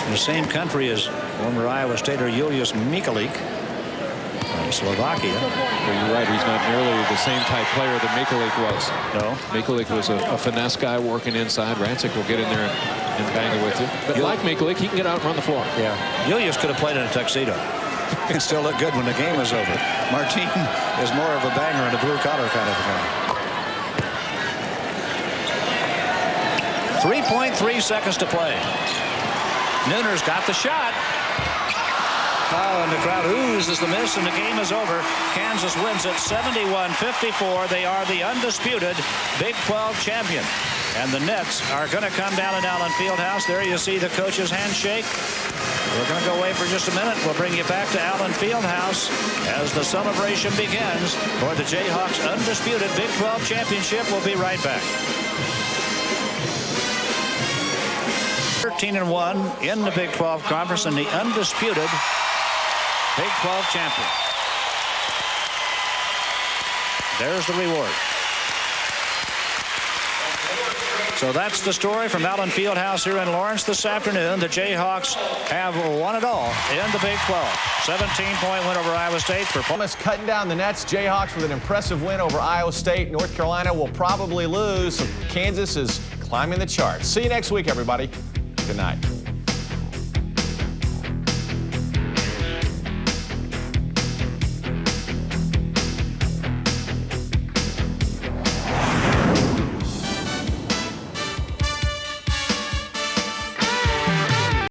From the same country as former Iowa Stater Julius Mikulik from Slovakia. Well, you're right. He's not nearly the same type player that Mikulik was. No. Mikulik was a finesse guy working inside. Rancic will get in there and bang it with you. But like Mikulik, he can get out and run the floor. Yeah. Julius could have played in a tuxedo. He still look good when the game is over. Martin is more of a banger and a blue-collar kind of a guy. 3.3 seconds to play. Nooner's got the shot. Oh, and the crowd oohs as the miss, and the game is over. Kansas wins it 71-54. They are the undisputed Big 12 champion. And the Nets are going to come down in Allen Fieldhouse. There you see the coach's handshake. We're going to go away for just a minute. We'll bring you back to Allen Fieldhouse as the celebration begins for the Jayhawks' undisputed Big 12 championship. We'll be right back. 13-1 in the Big 12 Conference and the undisputed Big 12 champion. There's the reward. So that's the story from Allen Fieldhouse here in Lawrence this afternoon. The Jayhawks have won it all in the Big 12. 17-point win over Iowa State. Performance cutting down the Nets. Jayhawks with an impressive win over Iowa State. North Carolina will probably lose. So Kansas is climbing the charts. See you next week, everybody. Good night.